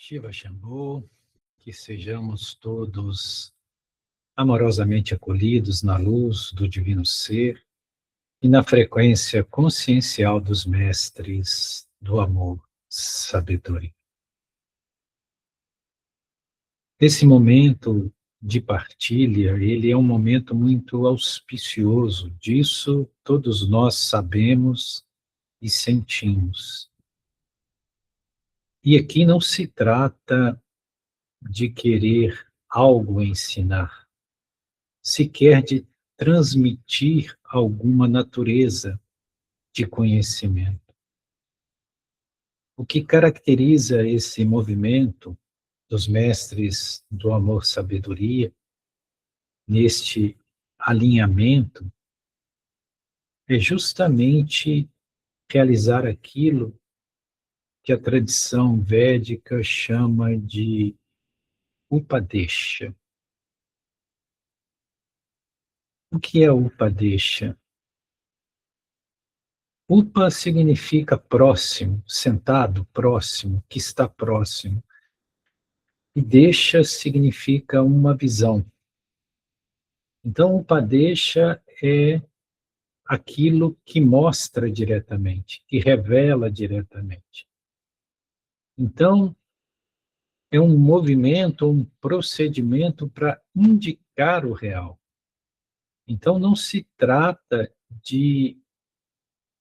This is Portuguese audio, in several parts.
Shiva Shambhu, que sejamos todos amorosamente acolhidos na luz do Divino Ser e na frequência consciencial dos mestres do amor, sabedoria. Esse momento de partilha, ele é um momento muito auspicioso, disso todos nós sabemos e sentimos. E aqui não se trata de querer algo ensinar, sequer de transmitir alguma natureza de conhecimento. O que caracteriza esse movimento dos mestres do amor-sabedoria, neste alinhamento, é justamente realizar aquilo que a tradição védica chama de Upadesha. O que é Upadesha? Upa significa próximo, sentado, próximo, que está próximo. E Desha significa uma visão. Então, Upadesha é aquilo que mostra diretamente, que revela diretamente. Então, é um movimento, um procedimento para indicar o real. Então, não se trata de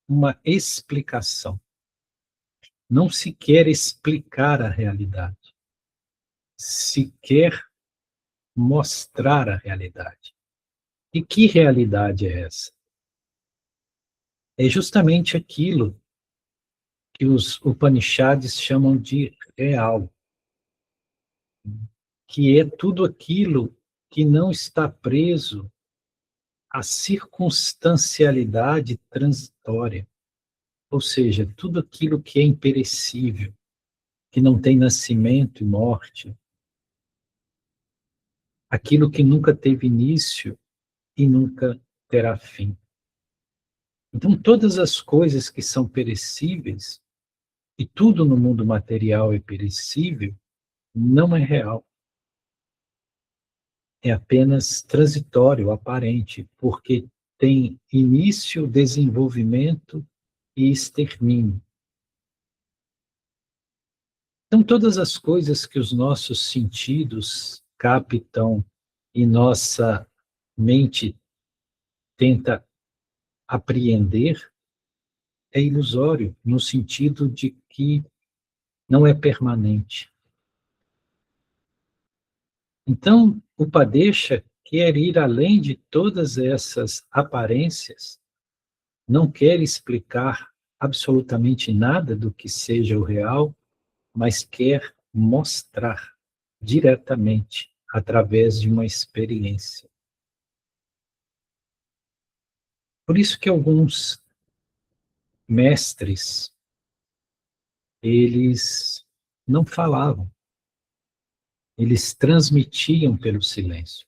uma explicação. Não se quer explicar a realidade. Se quer mostrar a realidade. E que realidade é essa? É justamente aquilo que os Upanishads chamam de real, que é tudo aquilo que não está preso à circunstancialidade transitória, ou seja, tudo aquilo que é imperecível, que não tem nascimento e morte, aquilo que nunca teve início e nunca terá fim. Então, todas as coisas que são perecíveis, e tudo no mundo material é perecível, não é real. É apenas transitório, aparente, porque tem início, desenvolvimento e extermínio. Então, todas as coisas que os nossos sentidos captam e nossa mente tenta apreender, é ilusório, no sentido de que não é permanente. Então, o Upadesha quer ir além de todas essas aparências, não quer explicar absolutamente nada do que seja o real, mas quer mostrar diretamente, através de uma experiência. Por isso que alguns mestres, eles não falavam, eles transmitiam pelo silêncio.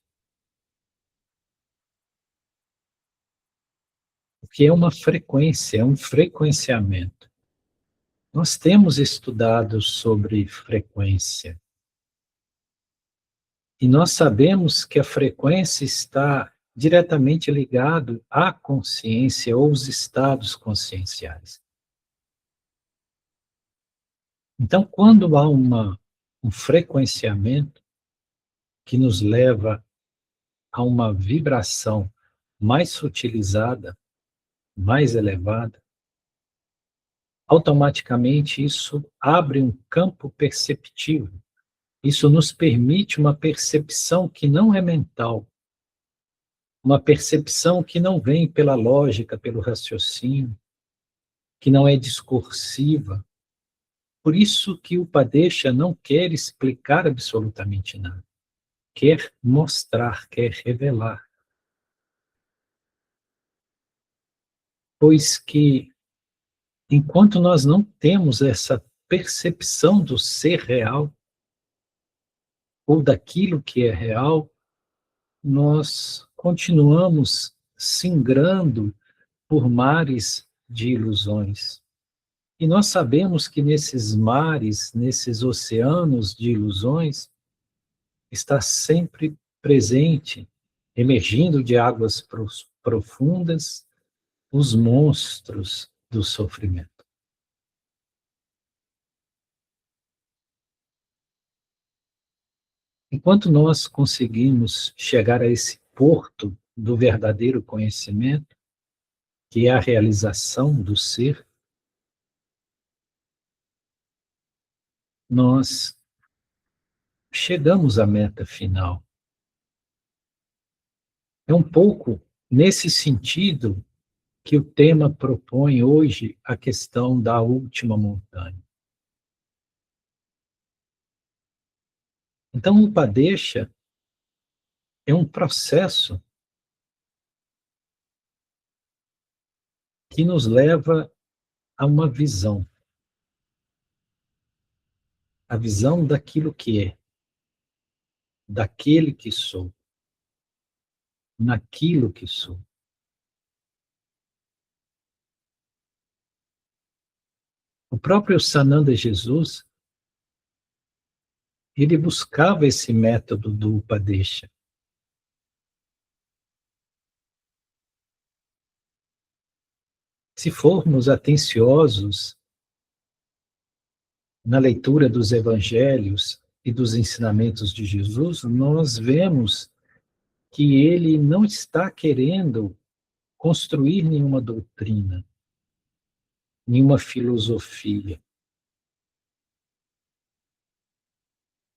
Porque é uma frequência, é um frequenciamento. Nós temos estudado sobre frequência. E nós sabemos que a frequência está diretamente ligado à consciência ou os estados conscienciais. Então, quando há um frequenciamento que nos leva a uma vibração mais sutilizada, mais elevada, automaticamente isso abre um campo perceptivo. Isso nos permite uma percepção que não é mental, uma percepção que não vem pela lógica, pelo raciocínio, que não é discursiva. Por isso que o Upadesha não quer explicar absolutamente nada. Quer mostrar, quer revelar. Pois que, enquanto nós não temos essa percepção do ser real, ou daquilo que é real, nós continuamos singrando por mares de ilusões. E nós sabemos que nesses mares, nesses oceanos de ilusões, está sempre presente, emergindo de águas profundas, os monstros do sofrimento. Enquanto nós conseguimos chegar a esse porto do verdadeiro conhecimento, que é a realização do ser, nós chegamos à meta final. É um pouco nesse sentido que o tema propõe hoje a questão da última montanha. Então, o Upadesha é um processo que nos leva a uma visão, a visão daquilo que é, daquele que sou, naquilo que sou. O próprio Sananda Jesus, ele buscava esse método do Upadesha. Se formos atenciosos na leitura dos evangelhos e dos ensinamentos de Jesus, nós vemos que ele não está querendo construir nenhuma doutrina, nenhuma filosofia,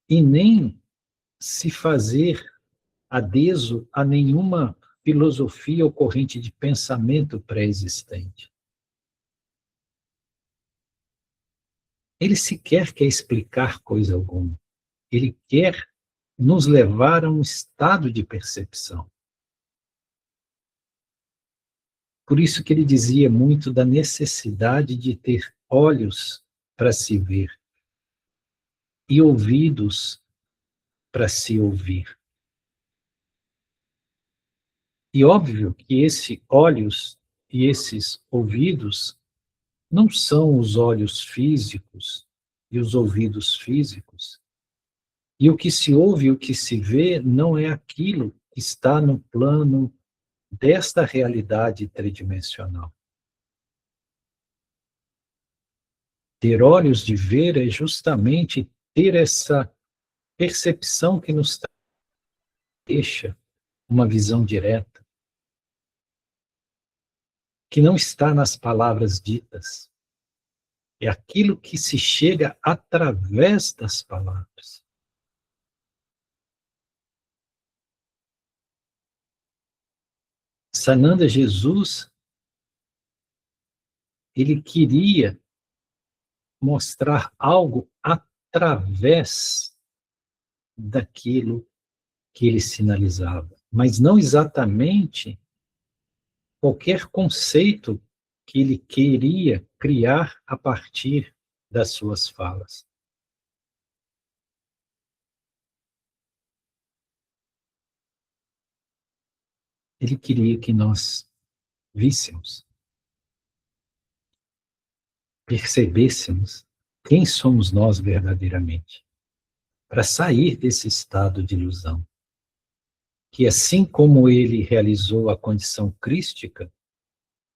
e nem se fazer adeso a nenhuma filosofia ou corrente de pensamento pré-existente. Ele sequer quer explicar coisa alguma. Ele quer nos levar a um estado de percepção. Por isso que ele dizia muito da necessidade de ter olhos para se ver e ouvidos para se ouvir. E óbvio que esses olhos e esses ouvidos não são os olhos físicos e os ouvidos físicos. E o que se ouve e o que se vê não é aquilo que está no plano desta realidade tridimensional. Ter olhos de ver é justamente ter essa percepção que nos deixa uma visão direta, que não está nas palavras ditas, é aquilo que se chega através das palavras. Sananda Jesus, ele queria mostrar algo através daquilo que ele sinalizava, mas não exatamente qualquer conceito que ele queria criar a partir das suas falas. Ele queria que nós víssemos, percebêssemos quem somos nós verdadeiramente, para sair desse estado de ilusão. Que assim como ele realizou a condição crística,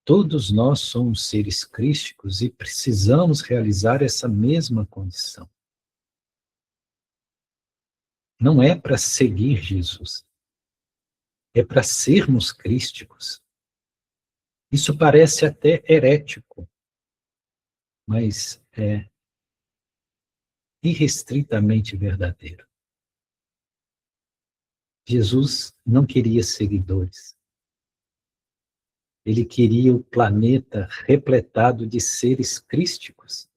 todos nós somos seres crísticos e precisamos realizar essa mesma condição. Não é para seguir Jesus, é para sermos crísticos. Isso parece até herético, mas é irrestritamente verdadeiro. Jesus não queria seguidores. Ele queria o planeta repletado de seres crísticos,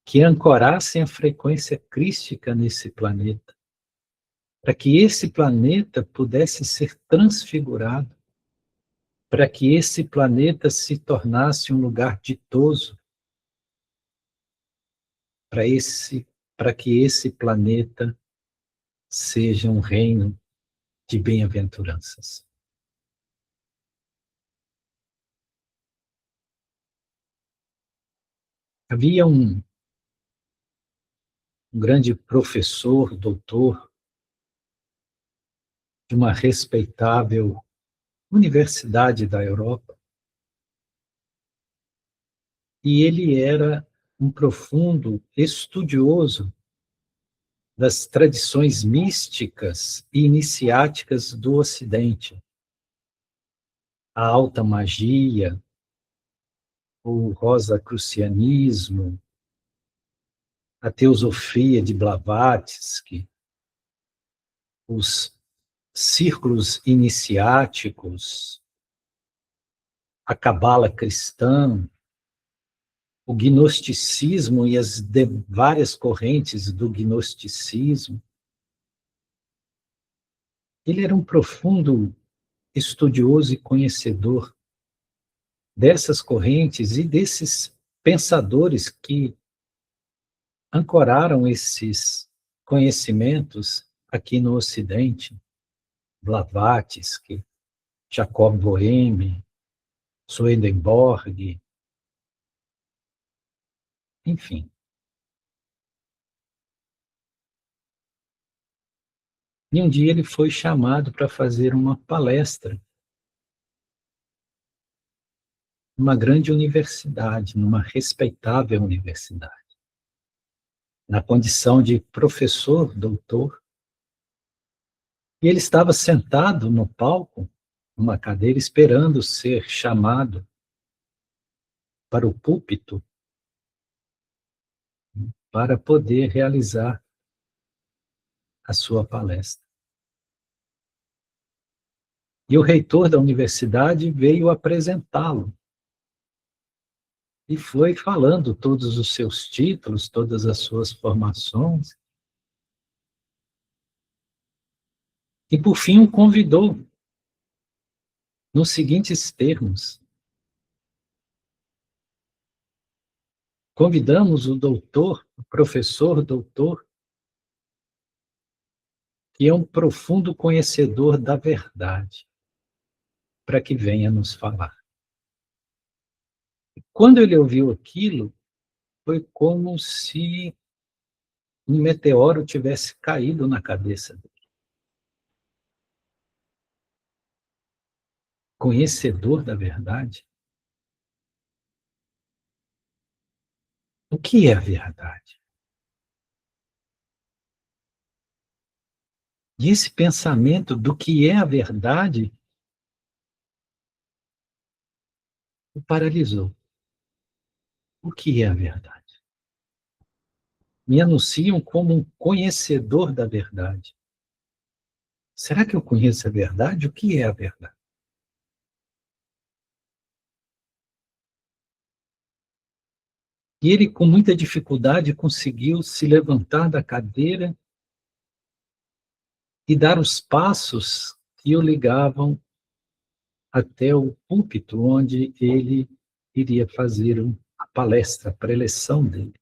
que ancorassem a frequência crística nesse planeta, para que esse planeta pudesse ser transfigurado, para que esse planeta se tornasse um lugar ditoso, para que esse planeta seja um reino de bem-aventuranças. Havia um grande professor, doutor, de uma respeitável universidade da Europa, e ele era um profundo estudioso das tradições místicas e iniciáticas do Ocidente. A alta magia, o rosacrucianismo, a teosofia de Blavatsky, os círculos iniciáticos, a cabala cristã, o gnosticismo e as várias correntes do gnosticismo. Ele era um profundo estudioso e conhecedor dessas correntes e desses pensadores que ancoraram esses conhecimentos aqui no Ocidente. Blavatsky, Jacob Boehme, Swedenborg, enfim. E um dia ele foi chamado para fazer uma palestra numa grande universidade, numa respeitável universidade, na condição de professor, doutor. E ele estava sentado no palco, numa cadeira, esperando ser chamado para o púlpito para poder realizar a sua palestra. E o reitor da universidade veio apresentá-lo. E foi falando todos os seus títulos, todas as suas formações. E, por fim, o convidou nos seguintes termos: convidamos o doutor, o professor doutor, que é um profundo conhecedor da verdade, para que venha nos falar. Quando ele ouviu aquilo, foi como se um meteoro tivesse caído na cabeça dele. Conhecedor da verdade? O que é a verdade? E esse pensamento do que é a verdade o paralisou. O que é a verdade? Me anunciam como um conhecedor da verdade. Será que eu conheço a verdade? O que é a verdade? E ele, com muita dificuldade, conseguiu se levantar da cadeira e dar os passos que o ligavam até o púlpito onde ele iria fazer a palestra, a preleção dele.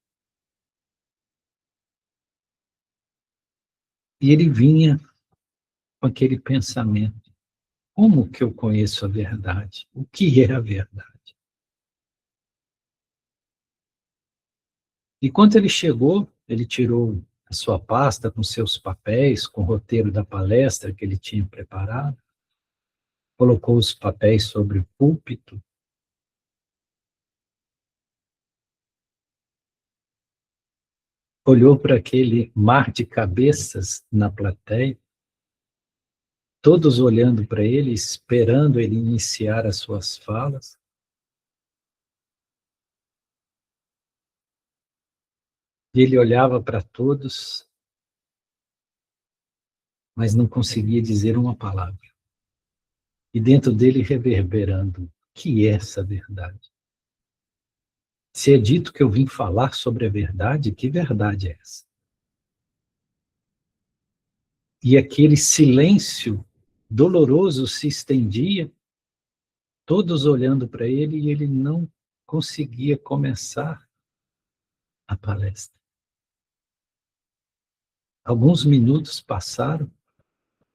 E ele vinha com aquele pensamento: como que eu conheço a verdade? O que é a verdade? E quando ele chegou, ele tirou a sua pasta com seus papéis, com o roteiro da palestra que ele tinha preparado, colocou os papéis sobre o púlpito, olhou para aquele mar de cabeças na plateia, todos olhando para ele, esperando ele iniciar as suas falas. E ele olhava para todos, mas não conseguia dizer uma palavra. E dentro dele reverberando: o que é essa verdade? Se é dito que eu vim falar sobre a verdade, que verdade é essa? E aquele silêncio doloroso se estendia, todos olhando para ele, e ele não conseguia começar a palestra. Alguns minutos passaram,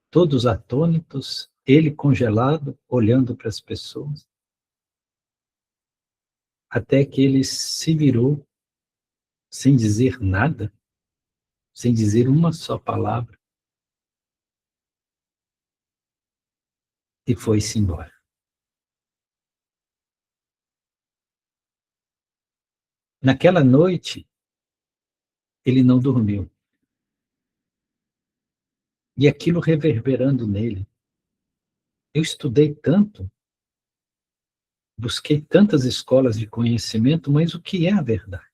todos atônitos, ele congelado, olhando para as pessoas, até que ele se virou sem dizer nada, sem dizer uma só palavra, e foi-se embora. Naquela noite, ele não dormiu. E aquilo reverberando nele. Eu estudei tanto, busquei tantas escolas de conhecimento, mas o que é a verdade?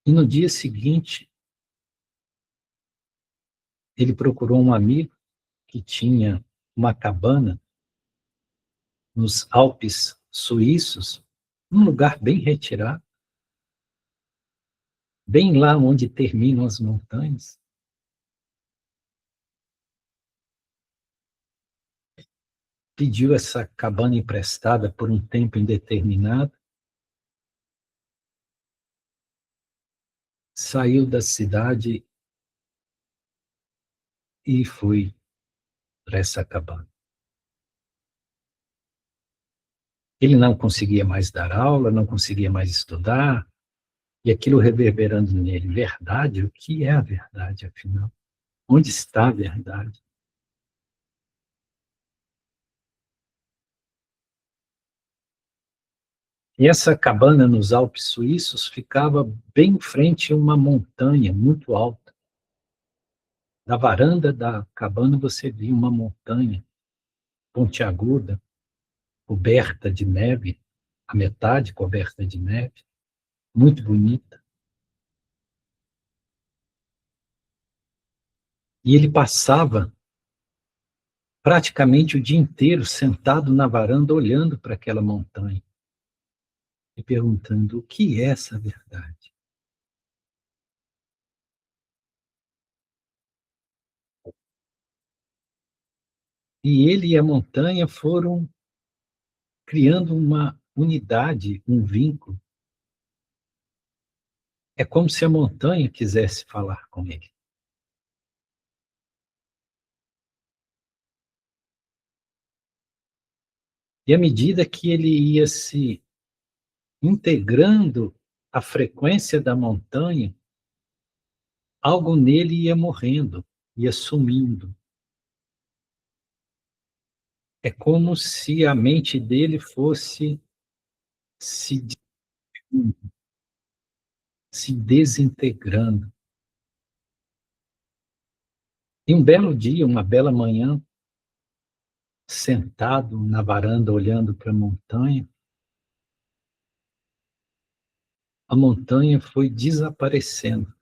E no dia seguinte, ele procurou um amigo que tinha uma cabana nos Alpes suíços, num lugar bem retirado, bem lá onde terminam as montanhas. Pediu essa cabana emprestada por um tempo indeterminado, saiu da cidade e foi para essa cabana. Ele não conseguia mais dar aula, não conseguia mais estudar, e aquilo reverberando nele. Verdade? O que é a verdade, afinal? Onde está a verdade? E essa cabana nos Alpes suíços ficava bem em frente a uma montanha muito alta. Da varanda da cabana você via uma montanha pontiaguda, coberta de neve, a metade coberta de neve, muito bonita. E ele passava praticamente o dia inteiro sentado na varanda, olhando para aquela montanha e perguntando: o que é essa verdade? E ele e a montanha foram criando uma unidade, um vínculo. É como se a montanha quisesse falar com ele. E à medida que ele ia se integrando à frequência da montanha, algo nele ia morrendo, ia sumindo. É como se a mente dele fosse se, se desintegrando. E um belo dia, uma bela manhã, sentado na varanda olhando para a montanha foi desaparecendo.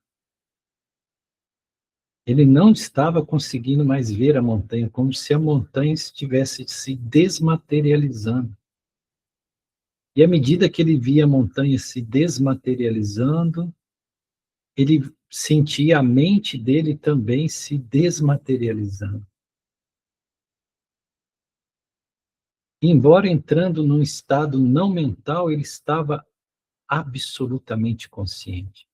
Ele não estava conseguindo mais ver a montanha, como se a montanha estivesse se desmaterializando. E à medida que ele via a montanha se desmaterializando, ele sentia a mente dele também se desmaterializando. Embora entrando num estado não mental, ele estava absolutamente consciente,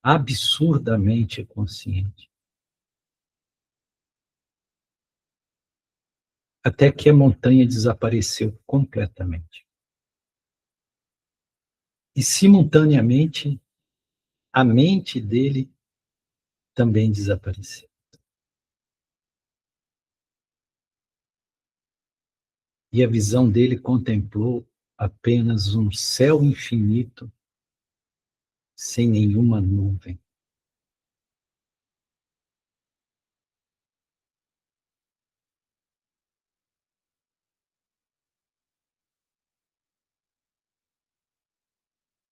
absurdamente consciente. Até que a montanha desapareceu completamente. E, simultaneamente, a mente dele também desapareceu. E a visão dele contemplou apenas um céu infinito, sem nenhuma nuvem.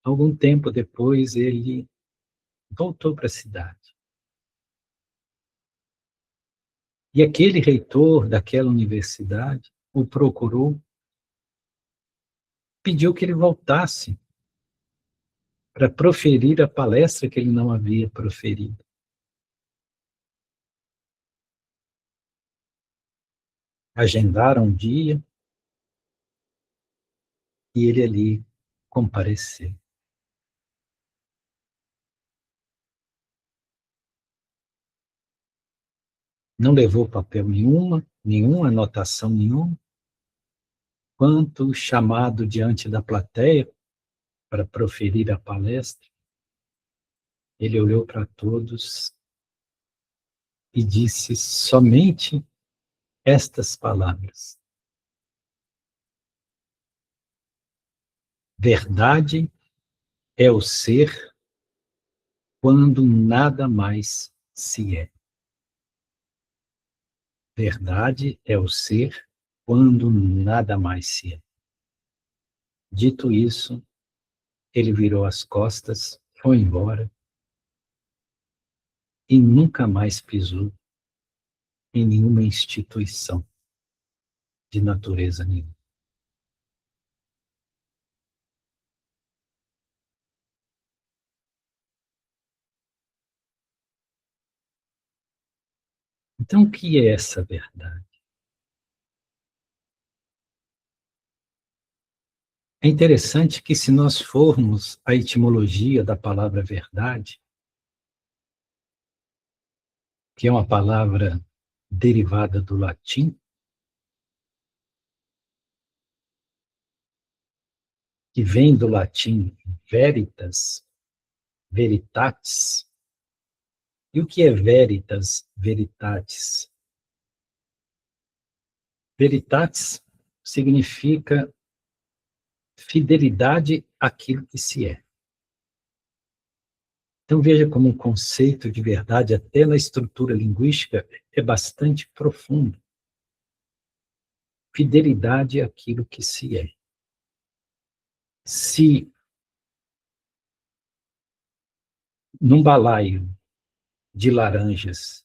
Algum tempo depois, ele voltou para a cidade. E aquele reitor daquela universidade o procurou, pediu que ele voltasse para proferir a palestra que ele não havia proferido. Agendaram um dia e ele ali compareceu. Não levou papel nenhuma, nenhuma anotação nenhuma. Quanto chamado diante da plateia para proferir a palestra, ele olhou para todos e disse somente estas palavras: verdade é o ser quando nada mais se é. Verdade é o ser quando nada mais se é. Dito isso, ele virou as costas, foi embora e nunca mais pisou em nenhuma instituição de natureza nenhuma. Então, o que é essa verdade? É interessante que, se nós formos à etimologia da palavra verdade, que é uma palavra derivada do latim, que vem do latim veritas, veritatis. E o que é veritas, veritatis? Veritatis significa fidelidade àquilo que se é. Então veja como um conceito de verdade, até na estrutura linguística, é bastante profundo. Fidelidade àquilo que se é. Se num balaio de laranjas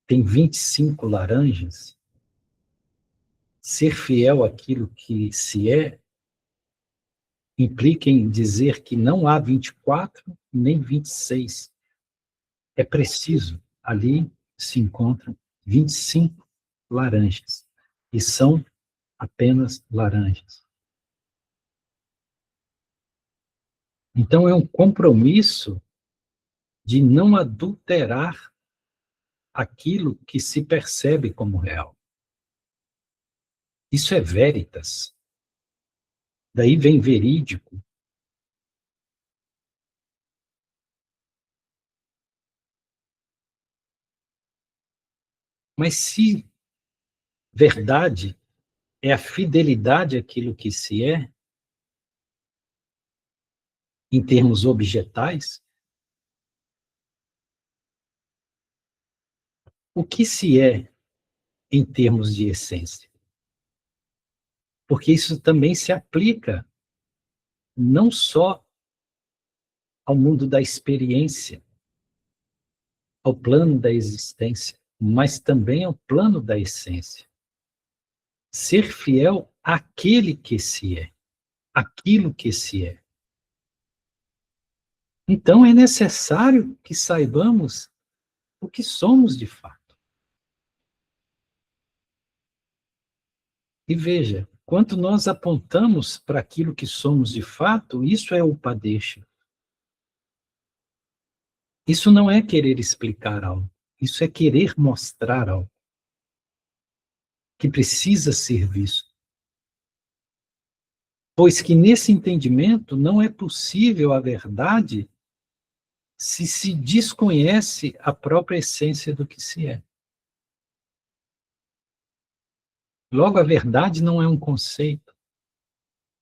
tem 25 laranjas, ser fiel àquilo que se é implica em dizer que não há 24 nem 26. É preciso, ali se encontram 25 laranjas, e são apenas laranjas. Então é um compromisso de não adulterar aquilo que se percebe como real. Isso é veritas. Daí vem verídico. Mas se verdade é a fidelidade àquilo que se é, em termos objetais, o que se é em termos de essência? Porque isso também se aplica não só ao mundo da experiência, ao plano da existência, mas também ao plano da essência. Ser fiel àquele que se é, aquilo que se é. Então é necessário que saibamos o que somos de fato. E veja, quando nós apontamos para aquilo que somos de fato, isso é upadesha. Isso não é querer explicar algo, isso é querer mostrar algo que precisa ser visto. Pois que nesse entendimento não é possível a verdade se desconhece a própria essência do que se é. Logo, a verdade não é um conceito,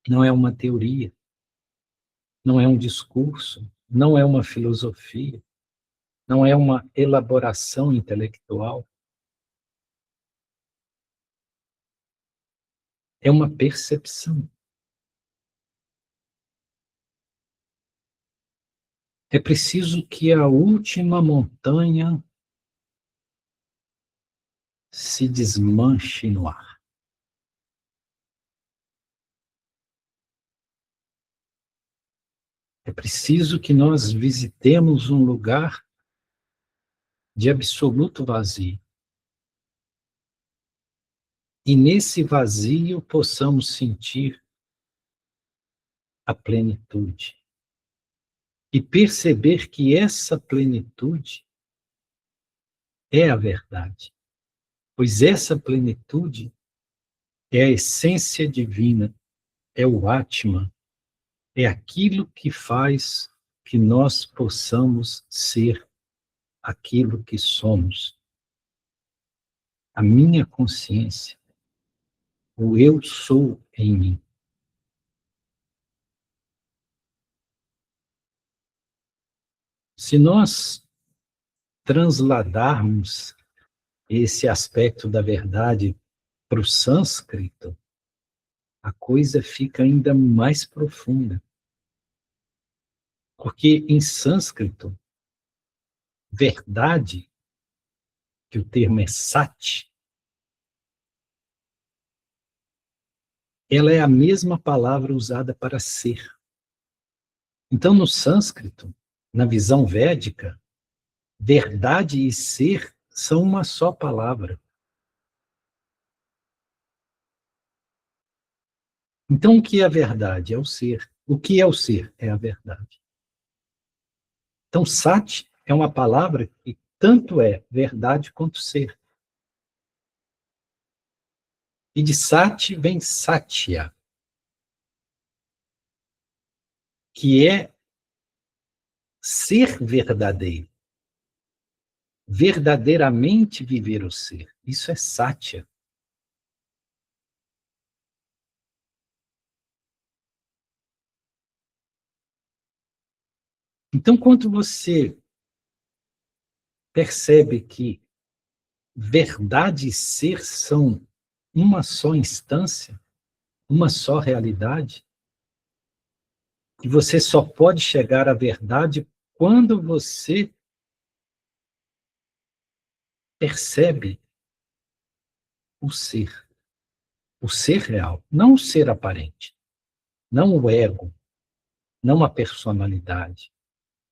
não é uma teoria, não é um discurso, não é uma filosofia, não é uma elaboração intelectual. É uma percepção. É preciso que a última montanha se desmanche no ar. É preciso que nós visitemos um lugar de absoluto vazio. E nesse vazio possamos sentir a plenitude. E perceber que essa plenitude é a verdade. Pois essa plenitude é a essência divina, é o Atman, é aquilo que faz que nós possamos ser aquilo que somos. A minha consciência, o eu sou em mim. Se nós transladarmos esse aspecto da verdade para o sânscrito, a coisa fica ainda mais profunda. Porque em sânscrito, verdade, que o termo é sati, ela é a mesma palavra usada para ser. Então, no sânscrito, na visão védica, verdade e ser são uma só palavra. Então, o que é a verdade? É o ser. O que é o ser? É a verdade. Então, sati é uma palavra que tanto é verdade quanto ser. E de sati vem satya, que é ser verdadeiro. Verdadeiramente viver o ser. Isso é satya. Então, quando você percebe que verdade e ser são uma só instância, uma só realidade, e você só pode chegar à verdade quando você percebe o ser real, não o ser aparente, não o ego, não a personalidade.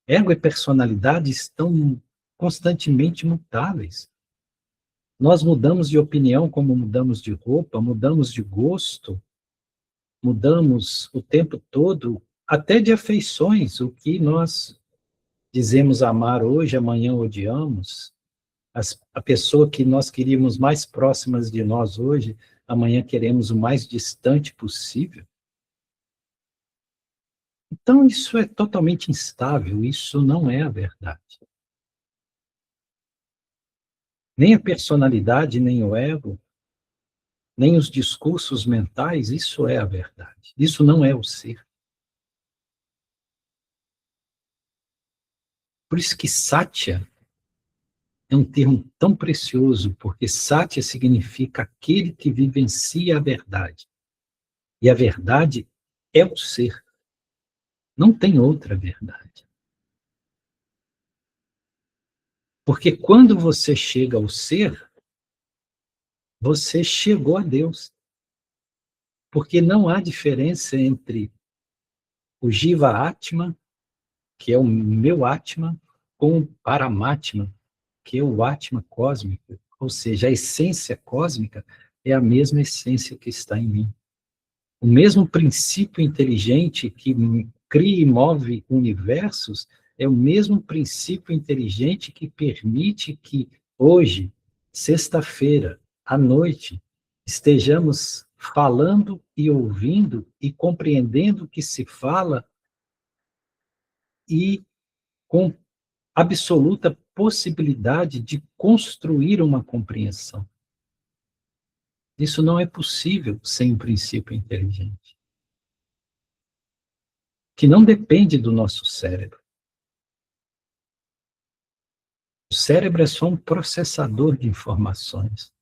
Ego e personalidade estão constantemente mutáveis. Nós mudamos de opinião como mudamos de roupa, mudamos de gosto, mudamos o tempo todo, até de afeições, o que nós dizemos amar hoje, amanhã odiamos. A pessoa que nós queríamos mais próximas de nós hoje, amanhã queremos o mais distante possível. Então, isso é totalmente instável, isso não é a verdade. Nem a personalidade, nem o ego, nem os discursos mentais, isso é a verdade. Isso não é o ser. Por isso que Satya é um termo tão precioso, porque Satya significa aquele que vivencia a verdade. E a verdade é o ser. Não tem outra verdade. Porque quando você chega ao ser, você chegou a Deus. Porque não há diferença entre o Jiva Atma, que é o meu Atma, com o Paramatma, que é o Atma cósmico. Ou seja, a essência cósmica é a mesma essência que está em mim. O mesmo princípio inteligente que cria e move universos é o mesmo princípio inteligente que permite que hoje, sexta-feira, à noite, estejamos falando e ouvindo e compreendendo o que se fala e com absoluta possibilidade de construir uma compreensão. Isso não é possível sem um princípio inteligente, que não depende do nosso cérebro. O cérebro é só um processador de informações.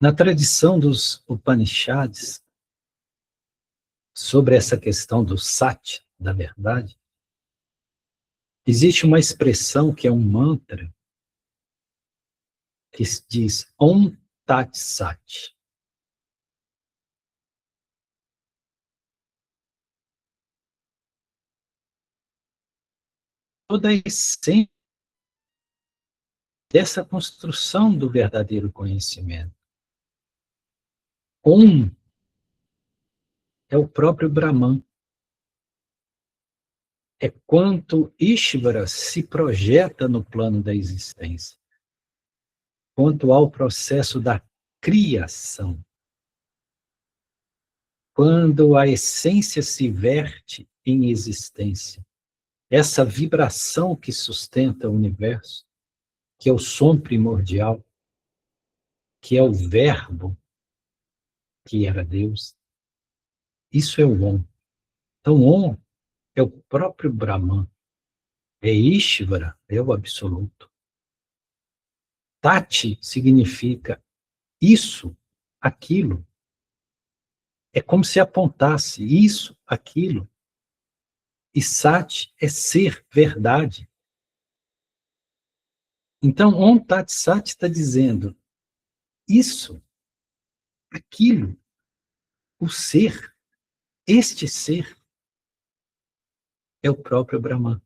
Na tradição dos Upanishads, sobre essa questão do sat, da verdade, existe uma expressão que é um mantra que diz Om Tat Sat. Toda a essência dessa construção do verdadeiro conhecimento. Om é o próprio Brahman. é quanto Ishvara se projeta no plano da existência, quanto ao processo da criação. Quando a essência se verte em existência, essa vibração que sustenta o universo, que é o som primordial, que é o verbo que era Deus, isso é o Om. Então, Om é o próprio Brahman, é Ishvara, é o absoluto. Tati significa isso, aquilo. É como se apontasse isso, aquilo. E Sat é ser, verdade. Então, Om Tat Sat está dizendo isso, aquilo, o ser, este ser, é o próprio Brahman.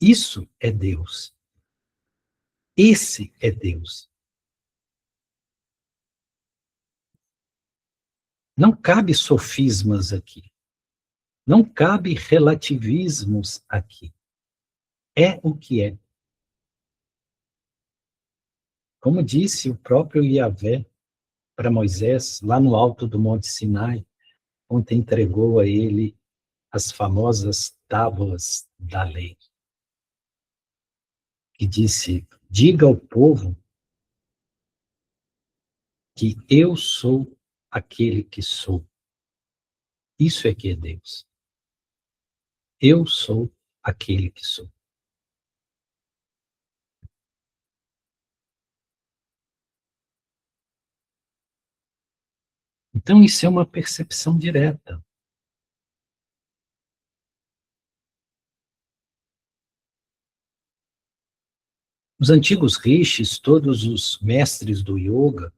Isso é Deus. Esse é Deus. Não cabe sofismas aqui. Não cabe relativismos aqui. É o que é. Como disse o próprio Yahvé para Moisés, lá no alto do Monte Sinai, onde entregou a ele as famosas tábuas da lei. E disse: diga ao povo que eu sou aquele que sou. Isso é que é Deus. Eu sou aquele que sou. Então, isso é uma percepção direta. Os antigos rishis, todos os mestres do yoga,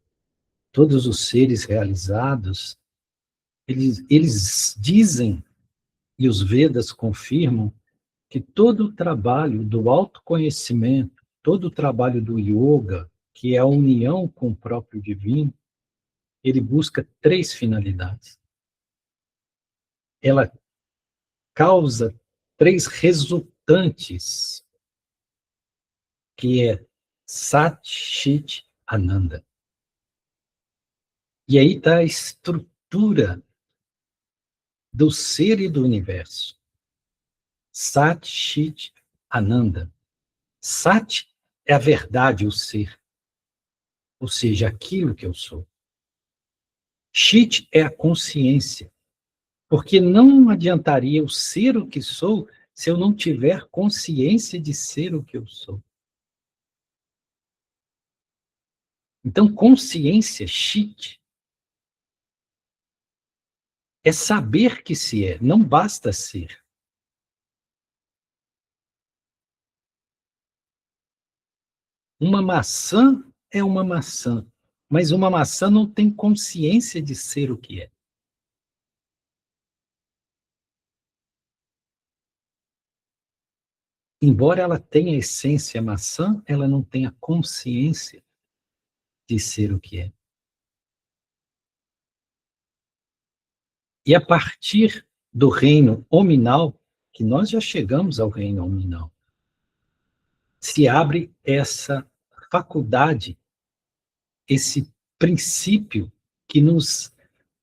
todos os seres realizados, eles dizem, e os Vedas confirmam, que todo o trabalho do autoconhecimento, todo o trabalho do yoga, que é a união com o próprio divino, ele busca três finalidades. Ela causa três resultantes, que é Sat, Chit, Ananda. E aí está a estrutura do ser e do universo. Sat, Chit, Ananda. Sat é a verdade, o ser, ou seja, aquilo que eu sou. Chit é a consciência, porque não adiantaria eu ser o que sou se eu não tiver consciência de ser o que eu sou. Então, consciência, Chit, é saber que se é, não basta ser. Uma maçã é uma maçã, mas uma maçã não tem consciência de ser o que é. Embora ela tenha essência maçã, ela não tenha consciência de ser o que é. E a partir do reino hominal, que nós já chegamos ao reino hominal, se abre essa faculdade, esse princípio que nos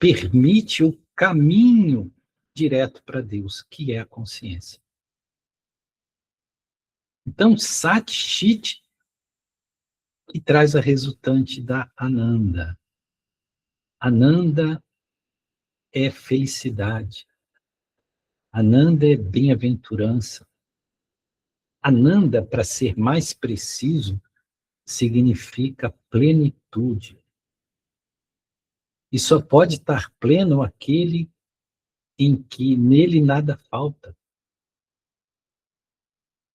permite o caminho direto para Deus, que é a consciência. Então, Sat Chit, que traz a resultante da Ananda. Ananda é felicidade. Ananda é bem-aventurança. Ananda, para ser mais preciso, significa plenitude. E só pode estar pleno aquele em que nele nada falta,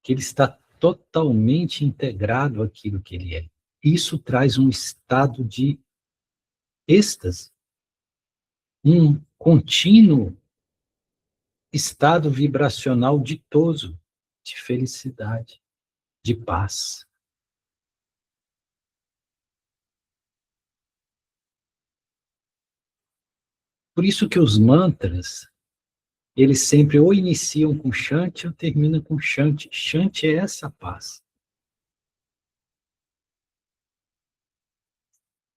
que ele está totalmente integrado àquilo que ele é. Isso traz um estado de êxtase, um contínuo estado vibracional ditoso, de felicidade, de paz. Por isso que os mantras, eles sempre ou iniciam com Shanti ou terminam com Shanti. Shanti é essa paz.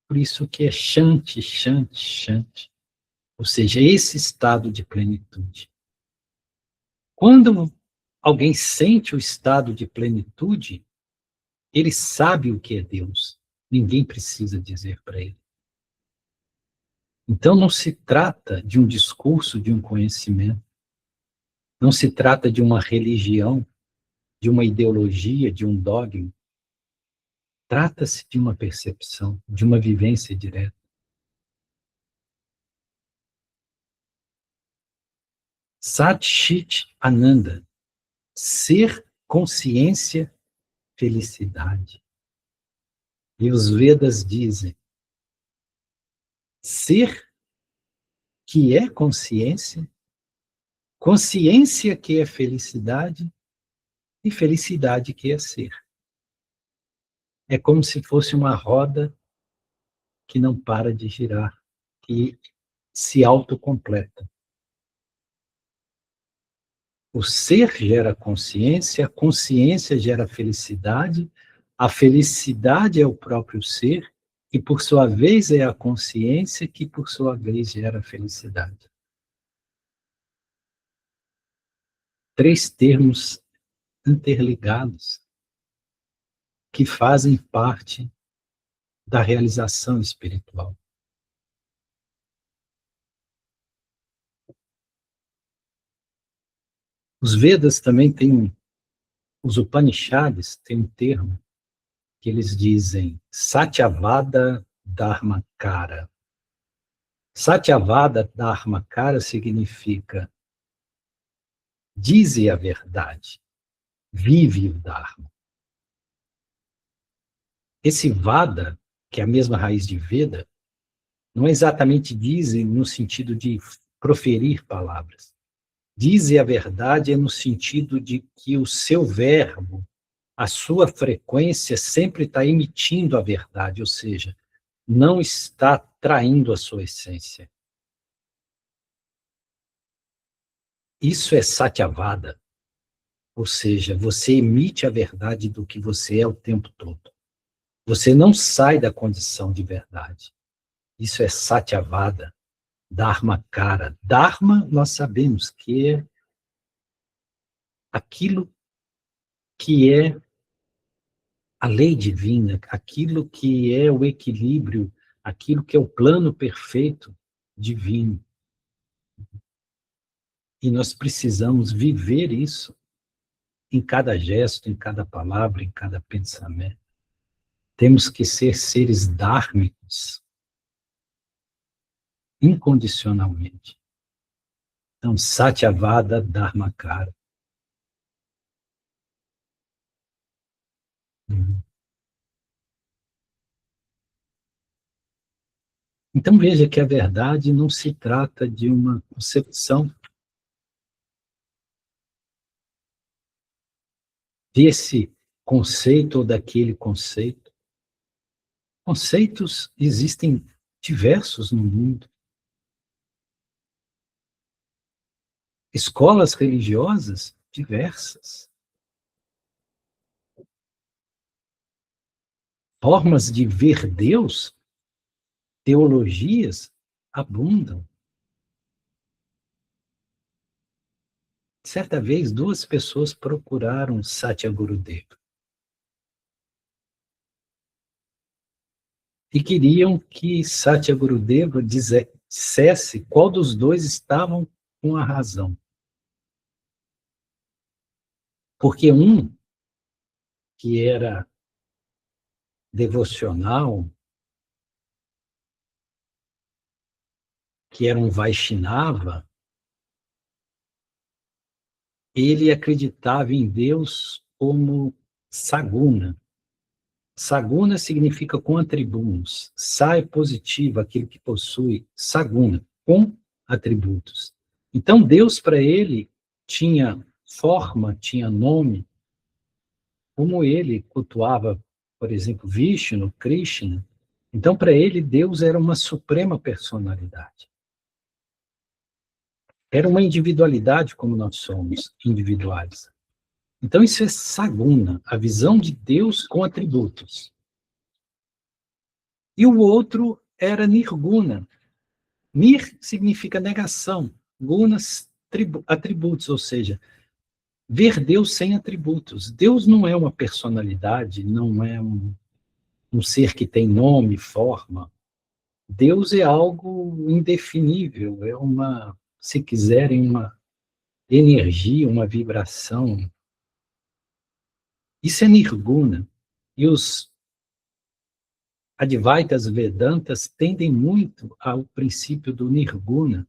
Por isso que é Shanti, Shanti, Shanti. Ou seja, esse estado de plenitude. Quando alguém sente o estado de plenitude, ele sabe o que é Deus. Ninguém precisa dizer para ele. Então não se trata de um discurso, de um conhecimento. Não se trata de uma religião, de uma ideologia, de um dogma. Trata-se de uma percepção, de uma vivência direta. Sat Chit Ananda. Ser, consciência, felicidade. E os Vedas dizem, ser que é consciência, consciência que é felicidade e felicidade que é ser. É como se fosse uma roda que não para de girar, que se autocompleta. O ser gera consciência, a consciência gera felicidade, a felicidade é o próprio ser, e por sua vez é a consciência que por sua vez gera felicidade. Três termos interligados que fazem parte da realização espiritual. Os Vedas também têm, os Upanishads têm um termo que eles dizem Satyavada Dharmakara. Satyavada Dharmakara significa dize a verdade, vive o Dharma. Esse Vada, que é a mesma raiz de Veda, não é exatamente dize no sentido de proferir palavras. Dize a verdade é no sentido de que o seu verbo, a sua frequência sempre está emitindo a verdade, ou seja, não está traindo a sua essência. Isso é Satyavada, ou seja, você emite a verdade do que você é o tempo todo. Você não sai da condição de verdade. Isso é Satyavada, Dharmakara. Dharma, nós sabemos que é aquilo que é a lei divina, aquilo que é o equilíbrio, aquilo que é o plano perfeito divino. E nós precisamos viver isso em cada gesto, em cada palavra, em cada pensamento. Temos que ser seres dhármicos, incondicionalmente. Então, Satyavada Dharmakara. Então, veja que a verdade não se trata de uma concepção desse conceito ou daquele conceito. Conceitos existem diversos no mundo. Escolas religiosas diversas. Formas de ver Deus, teologias abundam. Certa vez, duas pessoas procuraram Satya Gurudeva e queriam que Satya Gurudeva dissesse qual dos dois estavam com a razão. Porque um, que era devocional, que era um Vaishnava, ele acreditava em Deus como Saguna. Saguna significa com atributos. Sa é positivo, aquilo que possui. Saguna, com atributos. Então, Deus, para ele, tinha forma, tinha nome, como ele cultuava, por exemplo, Vishnu, Krishna. Então, para ele, Deus era uma suprema personalidade. Era uma individualidade como nós somos individuais. Então isso é saguna, a visão de Deus com atributos. E o outro era nirguna. Nir significa negação, gunas, atributos, ou seja, ver Deus sem atributos. Deus não é uma personalidade, não é um ser que tem nome, forma. Deus é algo indefinível, é uma, se quiserem, uma energia, uma vibração. Isso é nirguna. E os Advaitas Vedantas tendem muito ao princípio do nirguna.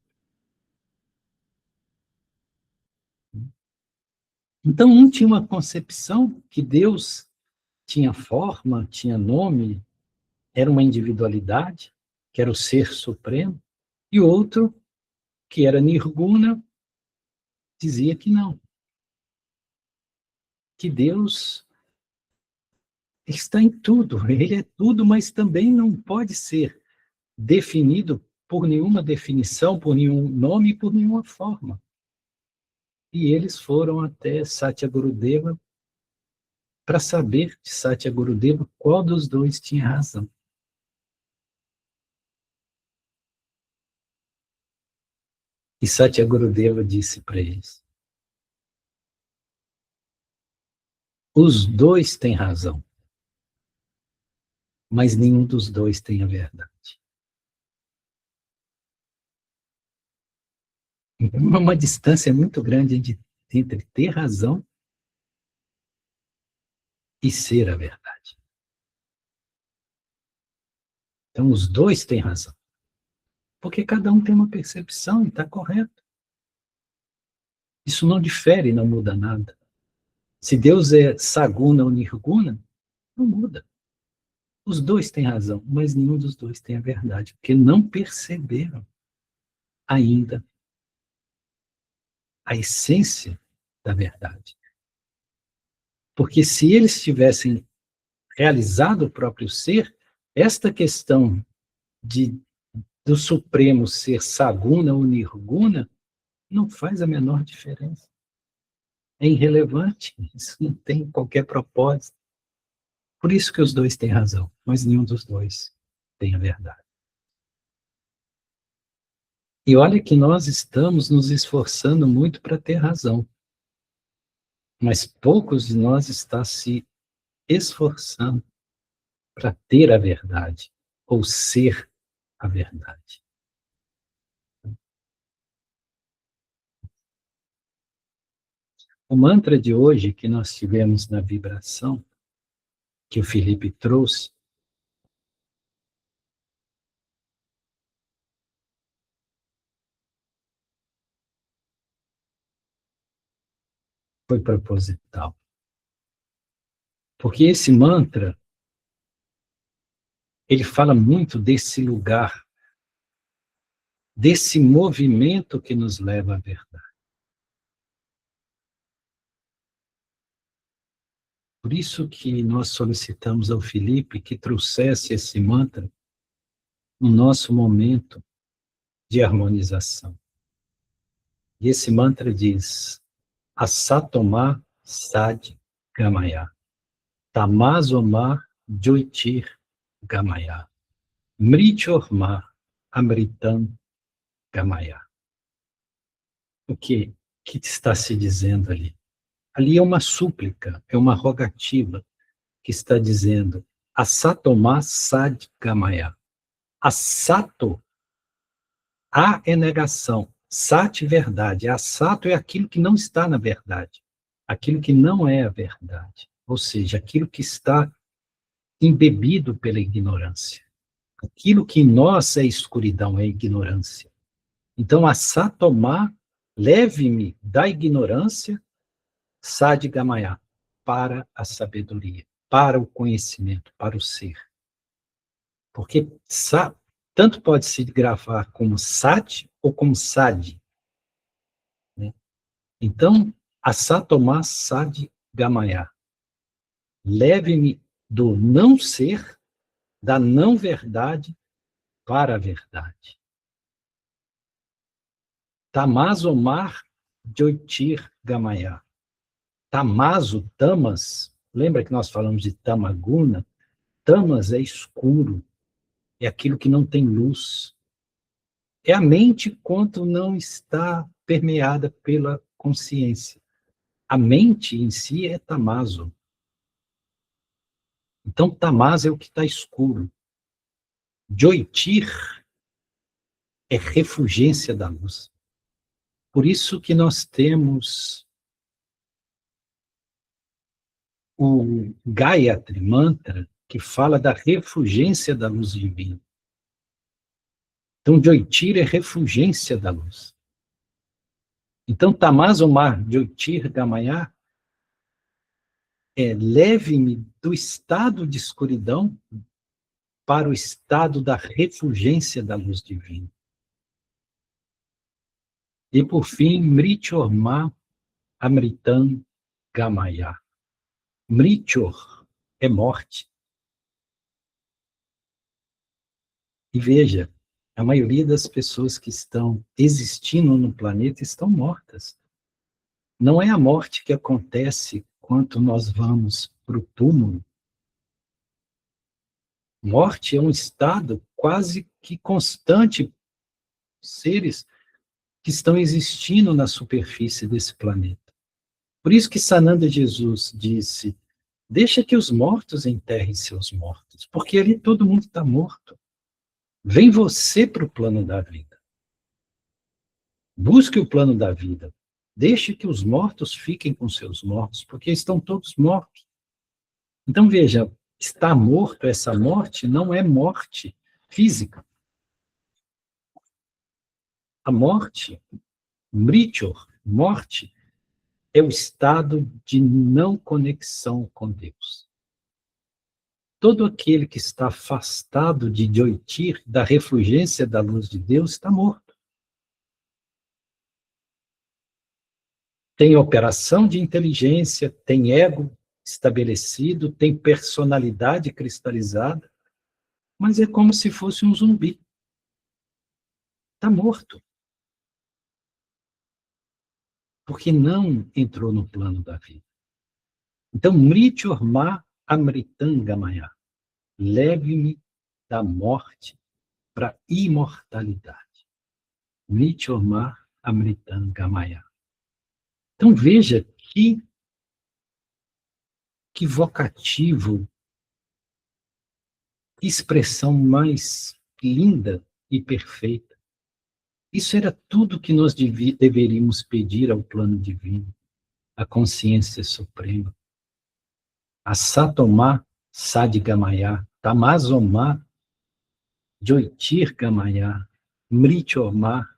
Então, um tinha uma concepção que Deus tinha forma, tinha nome, era uma individualidade, que era o ser supremo, e outro, que era nirguna, dizia que não, que Deus está em tudo, ele é tudo, mas também não pode ser definido por nenhuma definição, por nenhum nome, por nenhuma forma. E eles foram até Satya Gurudeva para saber de Satya Gurudeva qual dos dois tinha razão. E Satya Gurudeva disse para eles: os dois têm razão, mas nenhum dos dois tem a verdade. Uma distância muito grande entre ter razão e ser a verdade. Então, os dois têm razão. Porque cada um tem uma percepção e está correto. Isso não difere, não muda nada. Se Deus é saguna ou nirguna, não muda. Os dois têm razão, mas nenhum dos dois tem a verdade, porque não perceberam ainda a essência da verdade. Porque se eles tivessem realizado o próprio ser, esta questão do Supremo ser saguna ou nirguna não faz a menor diferença. É irrelevante, isso não tem qualquer propósito. Por isso que os dois têm razão, mas nenhum dos dois tem a verdade. E olha que nós estamos nos esforçando muito para ter razão, mas poucos de nós estão se esforçando para ter a verdade, ou ser a verdade. O mantra de hoje que nós tivemos na vibração, que o Felipe trouxe, foi proposital. Porque esse mantra, ele fala muito desse lugar, desse movimento que nos leva à verdade. Por isso que nós solicitamos ao Felipe que trouxesse esse mantra no nosso momento de harmonização. E esse mantra diz: Asatoma Sad Gamaya, Tamazoma Jyotir Gamaya, Mrichorma Amritam Gamaya. O que está se dizendo ali? Ali é uma súplica, é uma rogativa que está dizendo Asatoma Sad Gamaya. Asato, A é negação, Sat, verdade. Asato é aquilo que não está na verdade, aquilo que não é a verdade, ou seja, aquilo que está embebido pela ignorância. Aquilo que em nós é escuridão, é ignorância. Então, Asatomá, leve-me da ignorância, Sadgamaya, para a sabedoria, para o conhecimento, para o ser. Porque tanto pode se gravar como Sat ou como Sad. Né? Então, Asatomá Sadgamaya, leve-me do não ser, da não verdade, para a verdade. Tamazomar Jyotir Gamaya. Tamazo, tamas, lembra que nós falamos de tamaguna? Tamas é escuro, é aquilo que não tem luz. É a mente quando não está permeada pela consciência. A mente em si é tamazo. Então, tamazo é o que está escuro. Jyotir é refulgência da luz. Por isso que nós temos o Gayatri Mantra, que fala da refulgência da luz divina. Então, Jyotir é refulgência da luz. Então, Tamazomar Jyotir Gamaya é leve-me do estado de escuridão para o estado da refulgência da luz divina. E, por fim, Mrityurma Amritam Gamaya. Mrityur é morte. E veja, a maioria das pessoas que estão existindo no planeta estão mortas. Não é a morte que acontece quando nós vamos para o túmulo. Morte é um estado quase que constante, seres que estão existindo na superfície desse planeta. Por isso que Sananda Jesus disse, deixa que os mortos enterrem seus mortos, porque ali todo mundo está morto. Vem você para o plano da vida. Busque o plano da vida. Deixe que os mortos fiquem com seus mortos, porque estão todos mortos. Então, veja, estar morto, essa morte, não é morte física. A morte, mrityur, morte, é o estado de não conexão com Deus. Todo aquele que está afastado de Jyotir, da refulgência da luz de Deus, está morto. Tem operação de inteligência, tem ego estabelecido, tem personalidade cristalizada, mas é como se fosse um zumbi. Está morto. Porque não entrou no plano da vida. Então, Mrityurma Amritangamaya. Leve-me da morte para a imortalidade. Mrityurma Amritangamaya. Então, veja que vocativo, que expressão mais linda e perfeita. Isso era tudo que nós deveríamos pedir ao plano divino, à consciência suprema. A Satomá Sadgamaya, Tamazomá Jyotirgamaya, Mrityomá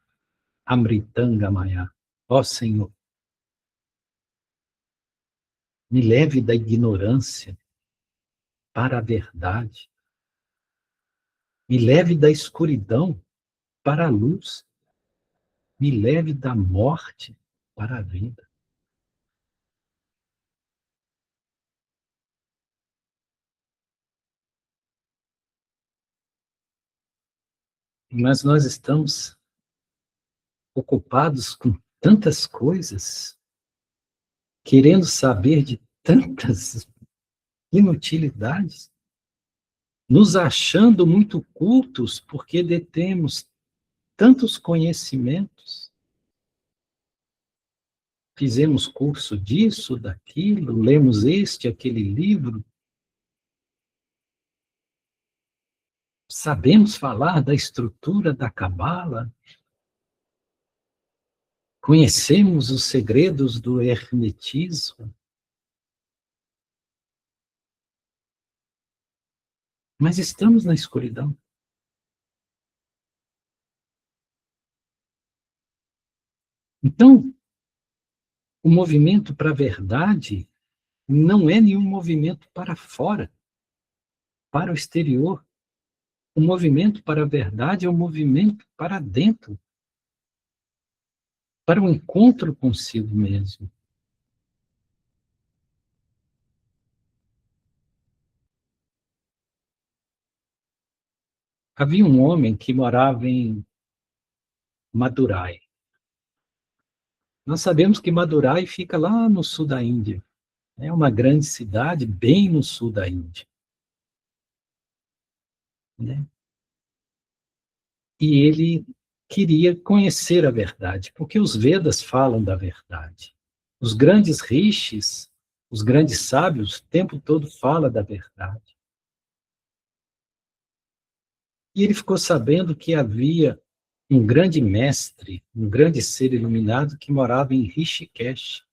Amritangamaya. Ó Senhor, me leve da ignorância para a verdade. Me leve da escuridão para a luz. Me leve da morte para a vida. Mas nós estamos ocupados com tantas coisas, querendo saber de tantas inutilidades, nos achando muito cultos porque detemos tantos conhecimentos. Fizemos curso disso, daquilo, lemos este, aquele livro. Sabemos falar da estrutura da Cabala. Conhecemos os segredos do hermetismo. Mas estamos na escuridão. Então, o movimento para a verdade não é nenhum movimento para fora, para o exterior. O movimento para a verdade é um movimento para dentro, para o encontro consigo mesmo. Havia um homem que morava em Madurai. Nós sabemos que Madurai fica lá no sul da Índia. É uma grande cidade bem no sul da Índia, né? E ele queria conhecer a verdade, porque os Vedas falam da verdade. Os grandes rishis, os grandes sábios, o tempo todo falam da verdade. E ele ficou sabendo que havia um grande mestre, um grande ser iluminado que morava em Rishikesh.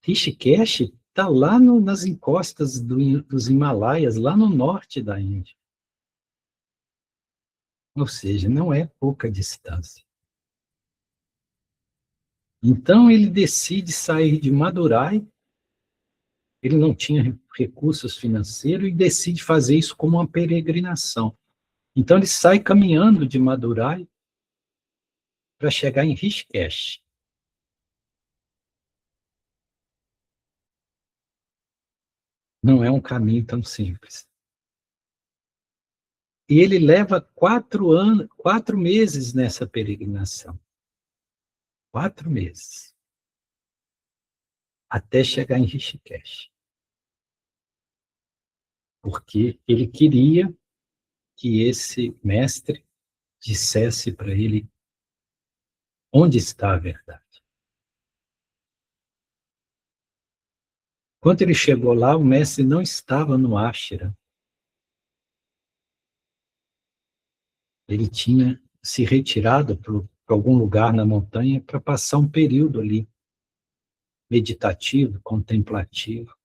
Rishikesh está lá nas encostas dos Himalaias, lá no norte da Índia. Ou seja, não é pouca distância. Então ele decide sair de Madurai, ele não tinha recursos financeiros, e decide fazer isso como uma peregrinação. Então ele sai caminhando de Madurai para chegar em Rishikesh. Não é um caminho tão simples. E ele leva 4 anos, 4 meses nessa peregrinação. 4 meses. Até chegar em Rishikesh. Porque ele queria que esse mestre dissesse para ele onde está a verdade. Quando ele chegou lá, o mestre não estava no ashram. Ele tinha se retirado para algum lugar na montanha para passar um período ali, meditativo, contemplativo.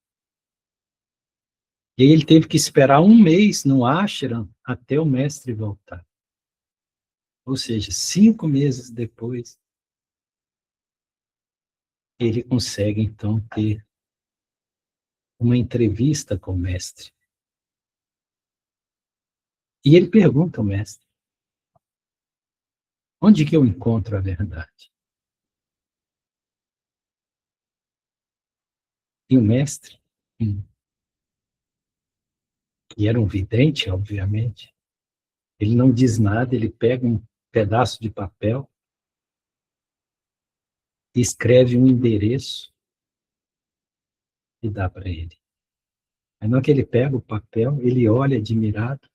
E aí ele teve que esperar 1 mês no ashram até o mestre voltar. Ou seja, 5 meses depois, ele consegue, então, ter uma entrevista com o mestre. E ele pergunta ao mestre, onde que eu encontro a verdade? E o mestre, que era um vidente, obviamente, ele não diz nada, ele pega um pedaço de papel, escreve um endereço e dá para ele. Aí, na hora que ele pega o papel, ele olha admirado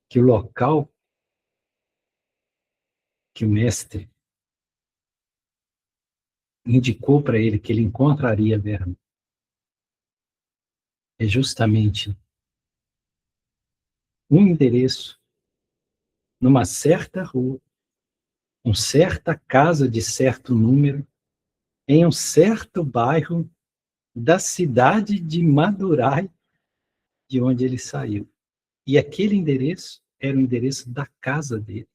que o local que o mestre indicou para ele que ele encontraria a verdade é justamente um endereço numa certa rua, uma certa casa de certo número, em um certo bairro da cidade de Madurai, de onde ele saiu. E aquele endereço era o endereço da casa dele.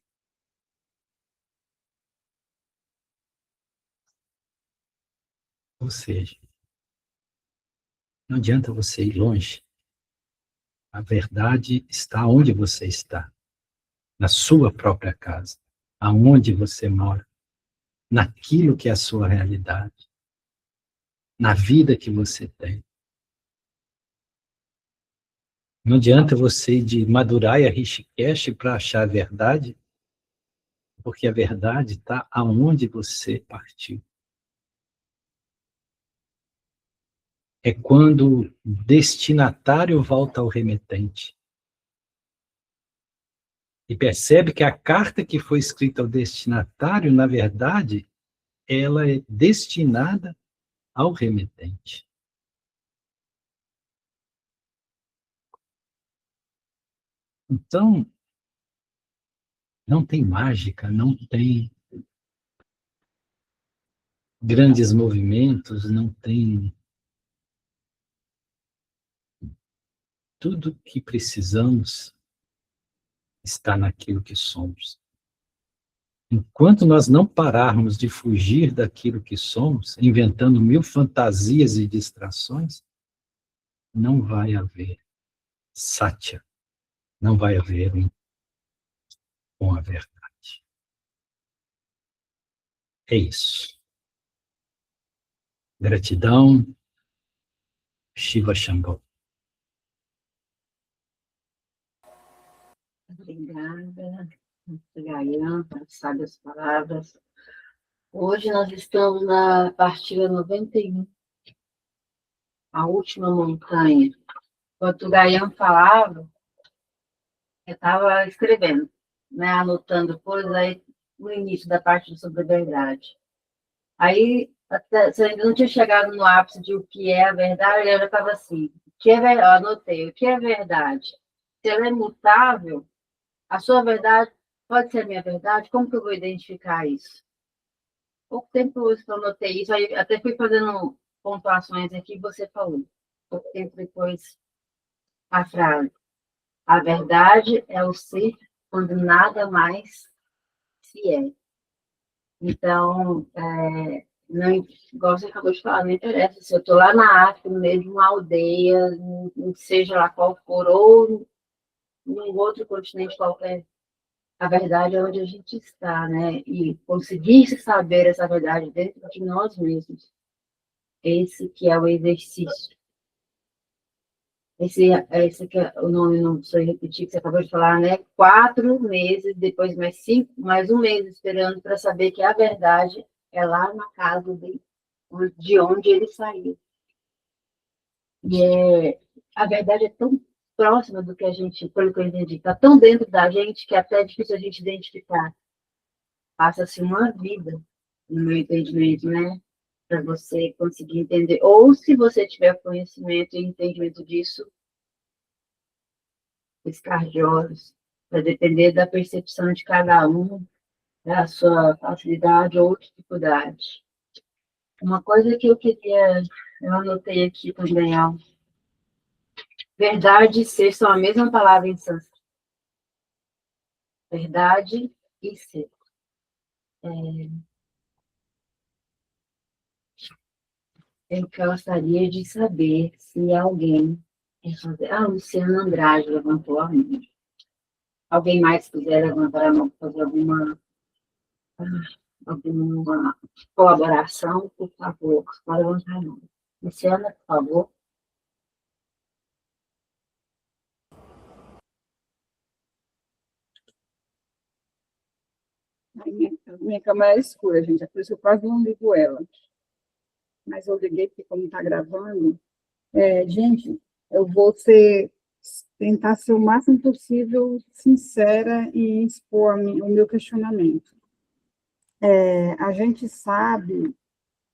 Ou seja, não adianta você ir longe. A verdade está onde você está, na sua própria casa, aonde você mora, naquilo que é a sua realidade, na vida que você tem. Não adianta você ir de Madurai a Rishikesh para achar a verdade, porque a verdade está aonde você partiu. É quando o destinatário volta ao remetente e percebe que a carta que foi escrita ao destinatário, na verdade, ela é destinada ao remetente. Então, não tem mágica, não tem grandes movimentos, não tem tudo que precisamos está naquilo que somos. Enquanto nós não pararmos de fugir daquilo que somos, inventando mil fantasias e distrações, não vai haver satya, não vai haver um com a verdade. É isso. Gratidão, Shiva Shambho. Obrigada, Gayan, pelas sábias palavras. Hoje nós estamos na partilha 91, a última montanha. Enquanto o Gaian falava, eu estava escrevendo, né, anotando coisas aí no início da parte sobre a verdade. Aí, até, você ainda não tinha chegado no ápice de o que é a verdade, eu já estava assim, o que é verdade? Eu anotei, o que é verdade? Se ela é mutável, a sua verdade pode ser a minha verdade? Como que eu vou identificar isso? Pouco tempo hoje que eu anotei isso, aí até fui fazendo pontuações aqui, você falou. Pouco tempo depois, a frase. A verdade é o ser quando nada mais se é. Então, não, igual você acabou de falar, não interessa se eu estou lá na África, no meio de uma aldeia, seja lá qual for, ou em um outro continente qualquer, a verdade é onde a gente está, né? E conseguir saber essa verdade dentro de nós mesmos, esse que é o exercício. Esse que é o nome, não precisa repetir, que você acabou de falar, né? 4 meses, depois mais 5, mais um mês esperando para saber que a verdade é lá na casa de onde ele saiu. E a verdade é tão próxima do que a gente, pelo que eu entendi, está tão dentro da gente que até é difícil a gente identificar. Passa-se uma vida, no meu entendimento, né? Para você conseguir entender. Ou se você tiver conhecimento e entendimento disso, piscar de olhos, vai depender da percepção de cada um, da sua facilidade ou dificuldade. Uma coisa que eu anotei aqui também, ó, verdade e ser são a mesma palavra em sânscrito. Verdade e ser. Eu gostaria de saber se alguém quer fazer. Ah, Luciana Andrade levantou a mão. Alguém mais quiser levantar a mão para fazer alguma colaboração, por favor, pode levantar a mão. Luciana, por favor. Minha câmera é escura, gente, é por isso que eu quase não ligo ela. Mas eu liguei porque, como está gravando, gente, eu vou tentar ser o máximo possível sincera e expor o meu questionamento. A gente sabe,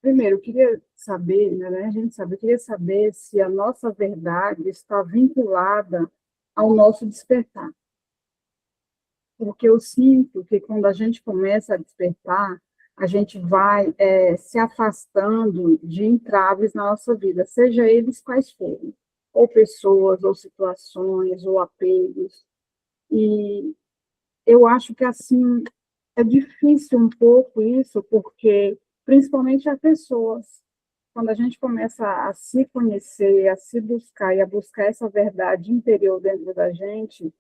primeiro, eu queria saber, né, eu queria saber se a nossa verdade está vinculada ao nosso despertar. Porque eu sinto que quando a gente começa a despertar, a gente vai se afastando de entraves na nossa vida, seja eles quais forem, ou pessoas, ou situações, ou apegos. E eu acho que, assim, é difícil um pouco isso, porque, principalmente as pessoas, quando a gente começa a se conhecer, a se buscar e a buscar essa verdade interior dentro da gente,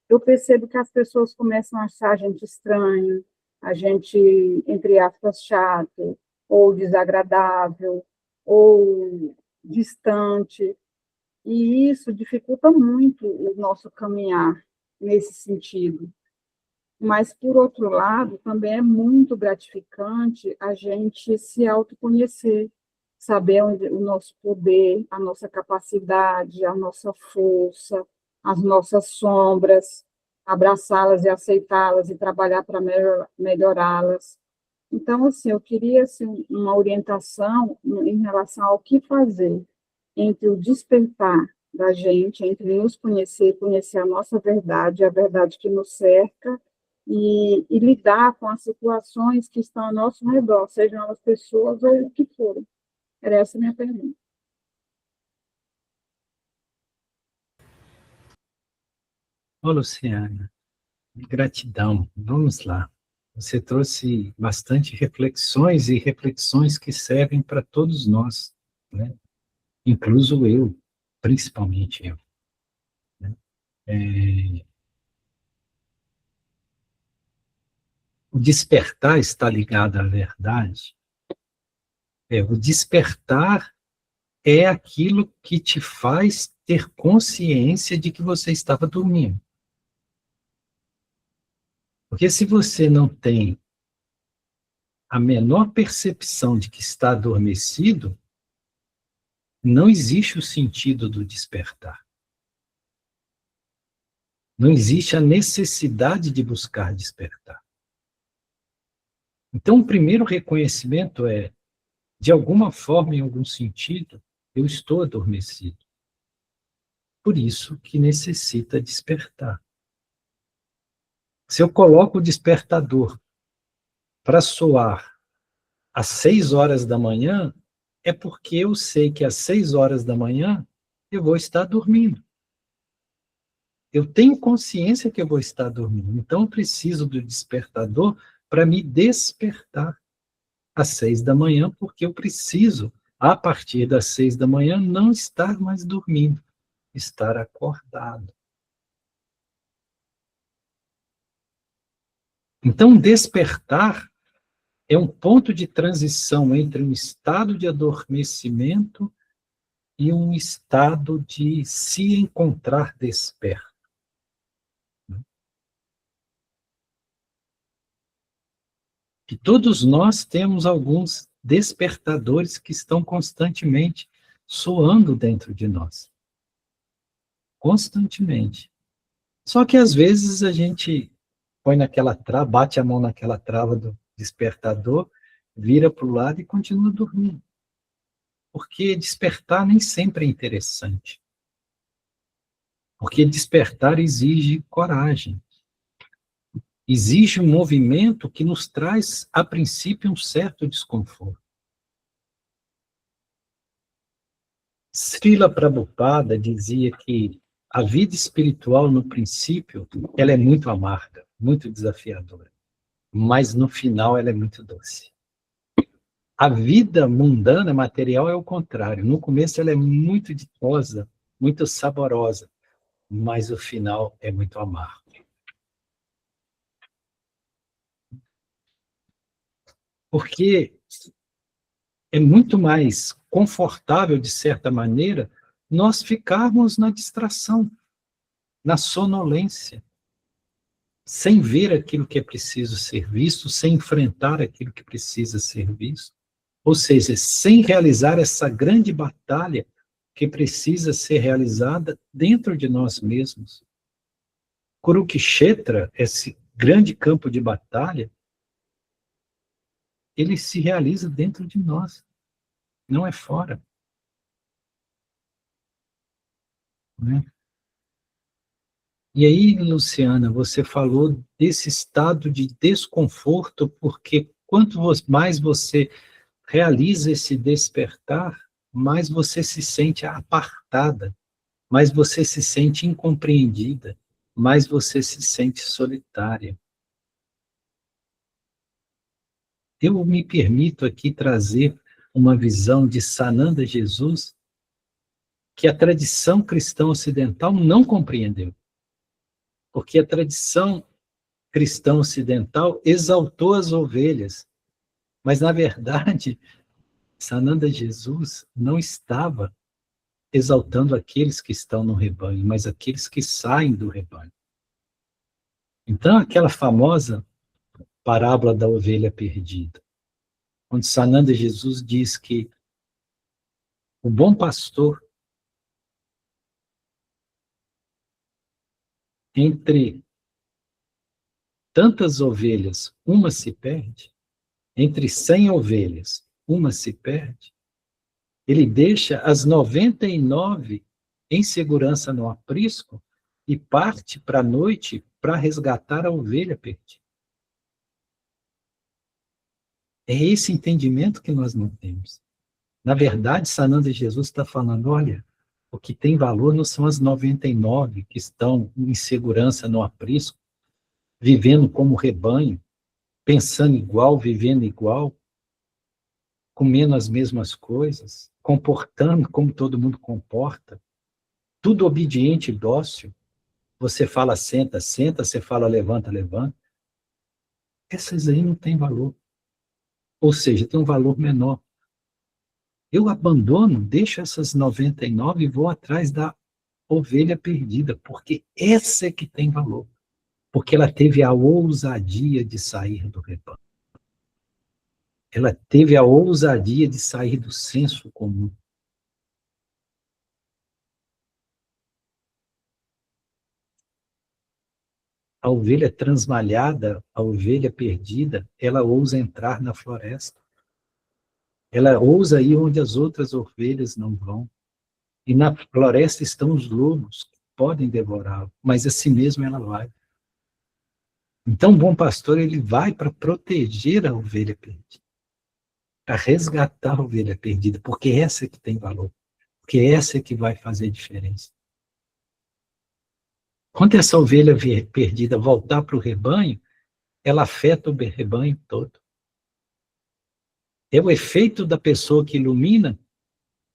eu percebo que as pessoas começam a achar a gente estranho, a gente, entre aspas, chato, ou desagradável, ou distante, e isso dificulta muito o nosso caminhar nesse sentido. Mas, por outro lado, também é muito gratificante a gente se autoconhecer, saber onde, o nosso poder, a nossa capacidade, a nossa força, as nossas sombras, abraçá-las e aceitá-las e trabalhar para melhorá-las. Então, assim, eu queria assim, uma orientação em relação ao que fazer entre o despertar da gente, entre nos conhecer, conhecer a nossa verdade, a verdade que nos cerca, e lidar com as situações que estão ao nosso redor, sejam elas pessoas ou o que forem. Era essa a minha pergunta. Ô, Luciana, gratidão. Vamos lá. Você trouxe bastante reflexões e reflexões que servem para todos nós, né? Incluso eu, principalmente eu, né? O despertar está ligado à verdade. O despertar é aquilo que te faz ter consciência de que você estava dormindo. Porque se você não tem a menor percepção de que está adormecido, não existe o sentido do despertar. Não existe a necessidade de buscar despertar. Então, o primeiro reconhecimento é, de alguma forma, em algum sentido, eu estou adormecido. Por isso que necessita despertar. Se eu coloco o despertador para soar às 6 horas da manhã, é porque eu sei que às 6 horas da manhã eu vou estar dormindo. Eu tenho consciência que eu vou estar dormindo, então eu preciso do despertador para me despertar às 6 da manhã, porque eu preciso, a partir das 6 da manhã, não estar mais dormindo, estar acordado. Então, despertar é um ponto de transição entre um estado de adormecimento e um estado de se encontrar desperto. E todos nós temos alguns despertadores que estão constantemente soando dentro de nós. Constantemente. Só que às vezes a gente põe naquela trava, bate a mão naquela trava do despertador, vira para o lado e continua dormindo. Porque despertar nem sempre é interessante. Porque despertar exige coragem. Exige um movimento que nos traz, a princípio, um certo desconforto. Srila Prabhupada dizia que a vida espiritual, no princípio, ela é muito amarga, muito desafiadora, mas no final ela é muito doce. A vida mundana, material, é o contrário. No começo ela é muito ditosa, muito saborosa, mas o final é muito amargo. Porque é muito mais confortável, de certa maneira, nós ficarmos na distração, na sonolência, sem ver aquilo que é preciso ser visto, sem enfrentar aquilo que precisa ser visto. Ou seja, sem realizar essa grande batalha que precisa ser realizada dentro de nós mesmos. Kurukshetra, esse grande campo de batalha, ele se realiza dentro de nós, não é fora. Não é? E aí, Luciana, você falou desse estado de desconforto, porque quanto mais você realiza esse despertar, mais você se sente apartada, mais você se sente incompreendida, mais você se sente solitária. Eu me permito aqui trazer uma visão de Sananda Jesus que a tradição cristã ocidental não compreendeu. Porque a tradição cristã ocidental exaltou as ovelhas, mas, na verdade, Sananda Jesus não estava exaltando aqueles que estão no rebanho, mas aqueles que saem do rebanho. Então, aquela famosa parábola da ovelha perdida, onde Sananda Jesus diz que o bom pastor, entre tantas ovelhas, uma se perde, entre 100 ovelhas, uma se perde, ele deixa as 99 em segurança no aprisco e parte para a noite para resgatar a ovelha perdida. É esse entendimento que nós não temos. Na verdade, Sananda Jesus está falando, olha, o que tem valor não são as 99 que estão em segurança no aprisco, vivendo como rebanho, pensando igual, vivendo igual, comendo as mesmas coisas, comportando como todo mundo comporta, tudo obediente e dócil. Você fala senta, senta, você fala levanta, levanta. Essas aí não têm valor. Ou seja, tem um valor menor. Eu abandono, deixo essas 99 e vou atrás da ovelha perdida, porque essa é que tem valor. Porque ela teve a ousadia de sair do rebanho. ela teve a ousadia de sair do senso comum. A ovelha transmalhada, a ovelha perdida, ela ousa entrar na floresta. Ela ousa ir onde as outras ovelhas não vão. E na floresta estão os lobos, que podem devorá-la, mas assim mesmo ela vai. Então, o bom pastor, ele vai para proteger a ovelha perdida, para resgatar a ovelha perdida, porque essa é que tem valor, porque essa é que vai fazer diferença. Quando essa ovelha perdida voltar para o rebanho, ela afeta o rebanho todo. É o efeito da pessoa que ilumina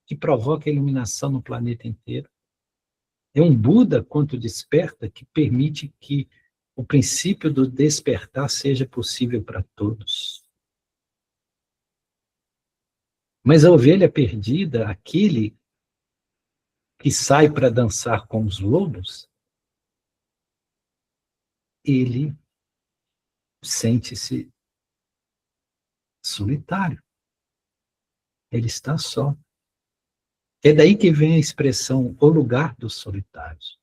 que provoca a iluminação no planeta inteiro. É um Buda, quanto desperta, que permite que o princípio do despertar seja possível para todos. Mas a ovelha perdida, aquele que sai para dançar com os lobos, ele sente-se solitário. Ele está só. É daí que vem a expressão o lugar dos solitários.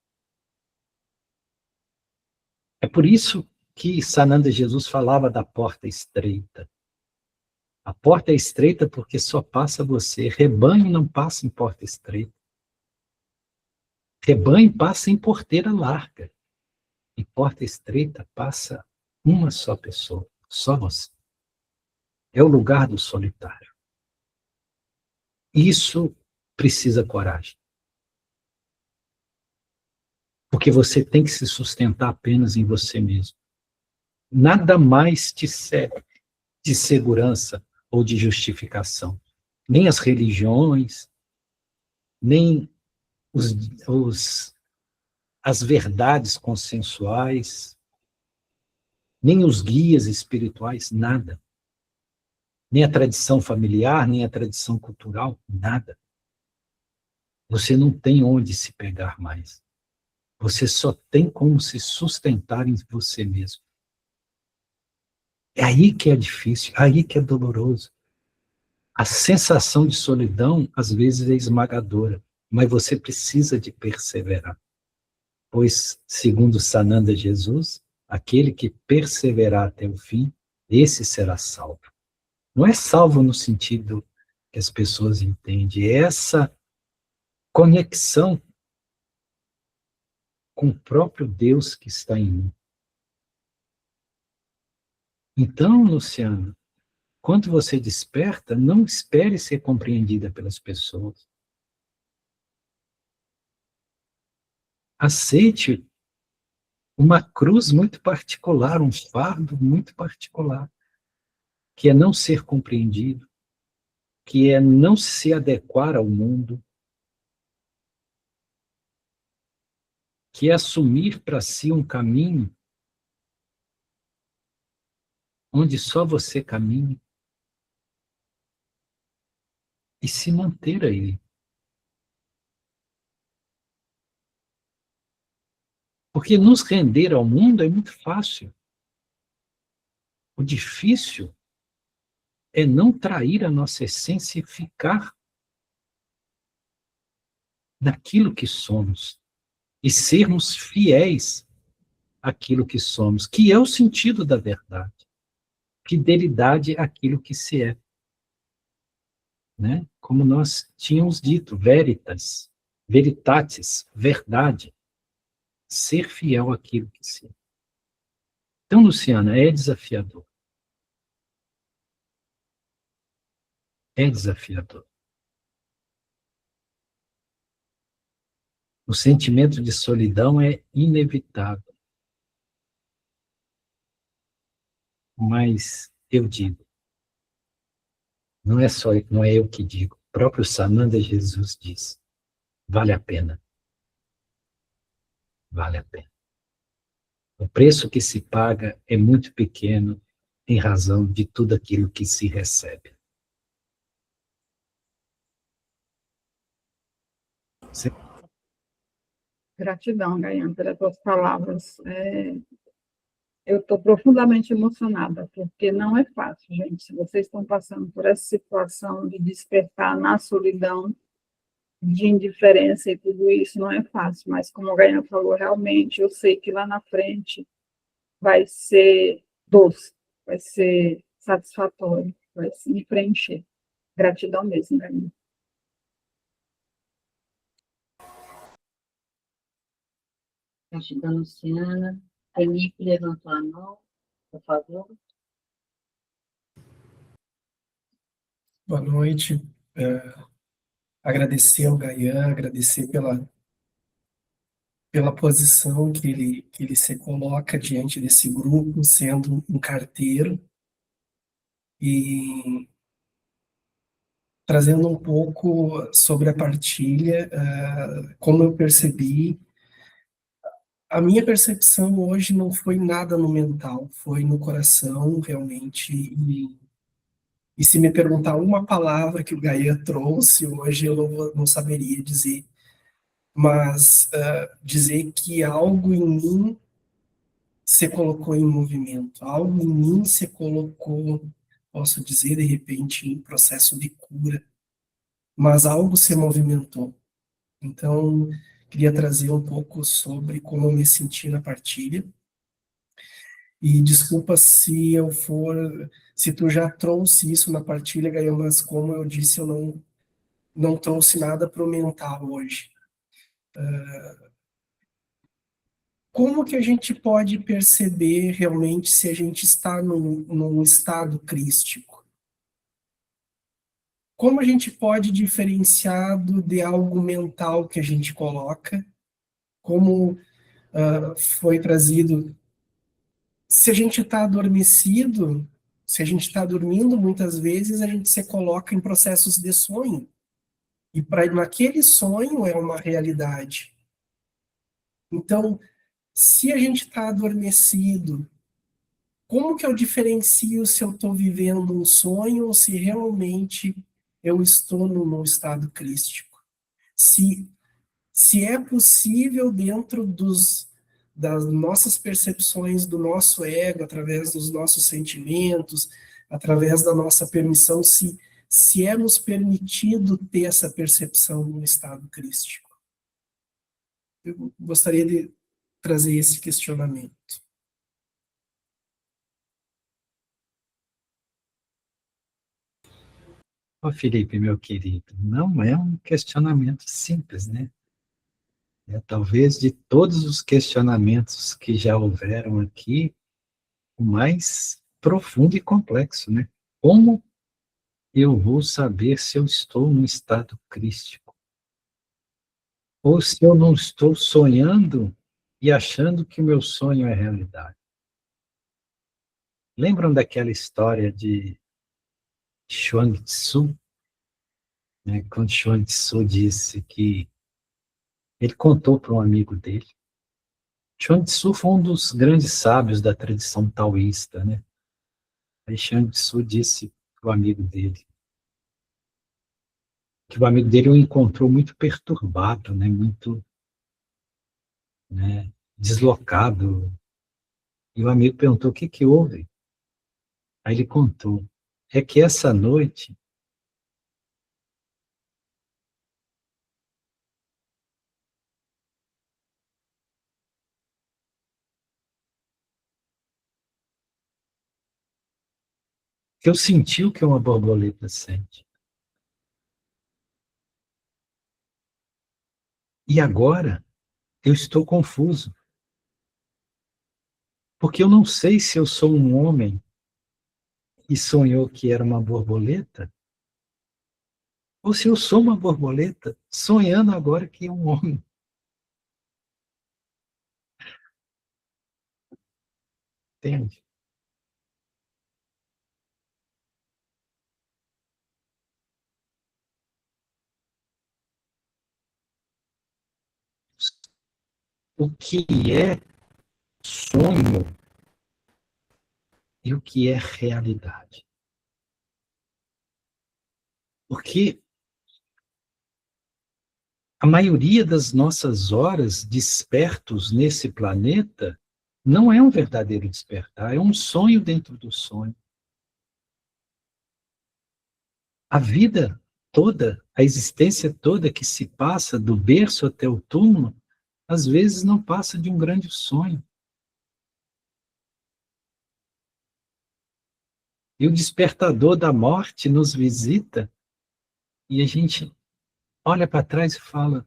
É por isso que Sananda Jesus falava da porta estreita. A porta é estreita porque só passa você. Rebanho não passa em porta estreita. Rebanho passa em porteira larga. Em porta estreita passa uma só pessoa, só você. É o lugar do solitário. Isso precisa coragem. Porque você tem que se sustentar apenas em você mesmo. Nada mais te serve de segurança ou de justificação. Nem as religiões, nem as verdades consensuais, nem os guias espirituais, nada. Nem a tradição familiar, nem a tradição cultural, nada. Você não tem onde se pegar mais. Você só tem como se sustentar em você mesmo. É aí que é difícil, é aí que é doloroso. A sensação de solidão, às vezes, é esmagadora, mas você precisa de perseverar. Pois, segundo Sananda Jesus, aquele que perseverar até o fim, esse será salvo. Não é salvo no sentido que as pessoas entendem, é essa conexão com o próprio Deus que está em mim. Então, Luciana, quando você desperta, não espere ser compreendida pelas pessoas. Aceite uma cruz muito particular, um fardo muito particular, que é não ser compreendido, que é não se adequar ao mundo, que é assumir para si um caminho onde só você caminha e se manter aí. Porque nos render ao mundo é muito fácil. O difícil é não trair a nossa essência e ficar naquilo que somos e sermos fiéis àquilo que somos, que é o sentido da verdade. Fidelidade àquilo que se é. Né? Como nós tínhamos dito, veritas, veritatis, verdade. Ser fiel àquilo que se é. Então, Luciana, é desafiador. É desafiador. O sentimento de solidão é inevitável. Mas eu digo, não é eu que digo, o próprio Sananda Jesus diz, vale a pena. Vale a pena. O preço que se paga é muito pequeno em razão de tudo aquilo que se recebe. Você... Gratidão, Gaiane, pelas tuas palavras. Eu estou profundamente emocionada, porque não é fácil, gente. Se vocês estão passando por essa situação de despertar na solidão, de indiferença e tudo isso, não é fácil. Mas, como a Gaia falou, realmente, eu sei que lá na frente vai ser doce, vai ser satisfatório, vai se me preencher. Gratidão mesmo, Gaia. Gratidão, Luciana. Felipe levantou a mão, por favor. Boa noite. Agradecer ao Gaian, agradecer pela posição que ele se coloca diante desse grupo, sendo um carteiro, e trazendo um pouco sobre a partilha, como eu percebi. A minha percepção hoje não foi nada no mental, foi no coração, realmente. E se me perguntar uma palavra que o Gaia trouxe hoje, eu não saberia dizer. Mas dizer que algo em mim se colocou em movimento, algo em mim se colocou, posso dizer, de repente, em processo de cura, mas algo se movimentou. Então, queria trazer um pouco sobre como eu me senti na partilha. E desculpa se tu já trouxe isso na partilha, Gaia, mas como eu disse, eu não trouxe nada para o mental hoje. Como que a gente pode perceber realmente se a gente está num estado crístico? Como a gente pode diferenciar de algo mental que a gente coloca? Como foi trazido, se a gente está adormecido, se a gente está dormindo, muitas vezes a gente se coloca em processos de sonho. E naquele sonho é uma realidade. Então, se a gente está adormecido, como que eu diferencio se eu estou vivendo um sonho ou se realmente eu estou num estado crístico? Se é possível dentro das nossas percepções do nosso ego, através dos nossos sentimentos, através da nossa permissão, se é nos permitido ter essa percepção no estado crístico. Eu gostaria de trazer esse questionamento. Ô, Felipe, meu querido, não é um questionamento simples, né? Talvez de todos os questionamentos que já houveram aqui, o mais profundo e complexo, né? Como eu vou saber se eu estou num estado crístico? Ou se eu não estou sonhando e achando que o meu sonho é realidade? Lembram daquela história de Chuang Tzu, né? Quando Chuang Tzu disse que ele contou para um amigo dele. Chuang Tzu foi um dos grandes sábios da tradição taoísta, né? Aí Chuang Tzu disse para o amigo dele que o amigo dele o encontrou muito perturbado, né? Muito, né, deslocado. E o amigo perguntou: o que que houve? Aí ele contou: é que essa noite eu senti o que uma borboleta sente. E agora eu estou confuso, porque eu não sei se eu sou um homem e sonhou que era uma borboleta, ou se eu sou uma borboleta sonhando agora que é um homem. Entende? O que é sonho e o que é realidade. Porque a maioria das nossas horas despertos nesse planeta não é um verdadeiro despertar, é um sonho dentro do sonho. A vida toda, a existência toda que se passa do berço até o túmulo, às vezes não passa de um grande sonho. E o despertador da morte nos visita e a gente olha para trás e fala: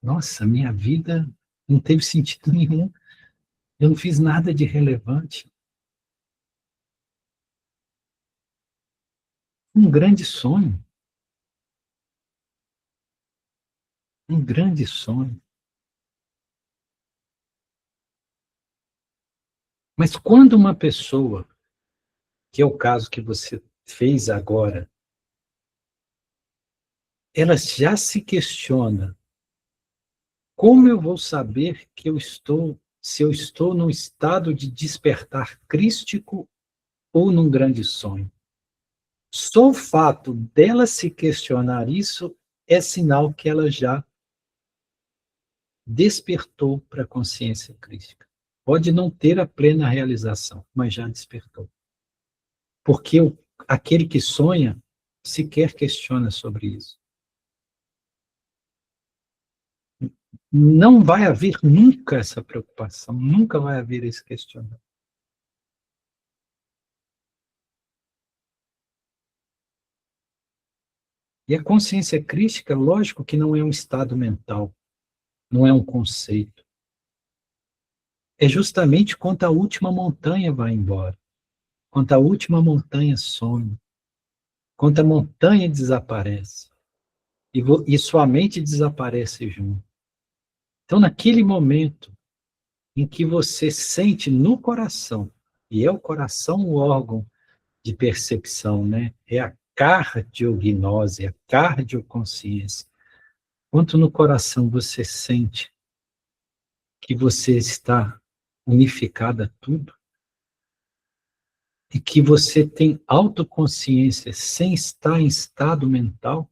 nossa, minha vida não teve sentido nenhum, eu não fiz nada de relevante. Um grande sonho. Um grande sonho. Mas quando uma pessoa, que é o caso que você fez agora, ela já se questiona: como eu vou saber que se eu estou num estado de despertar crístico ou num grande sonho? Só o fato dela se questionar isso é sinal que ela já despertou para a consciência crística. Pode não ter a plena realização, mas já despertou. Porque aquele que sonha sequer questiona sobre isso. Não vai haver nunca essa preocupação, nunca vai haver esse questionamento. E a consciência crística, lógico que não é um estado mental, não é um conceito. É justamente quando a última montanha vai embora, quando a última montanha some, quando a montanha desaparece, e sua mente desaparece junto. Então, naquele momento em que você sente no coração, e é o coração o órgão de percepção, né? É a cardiognose, a cardioconsciência. Quanto no coração você sente que você está unificado a tudo, e que você tem autoconsciência sem estar em estado mental,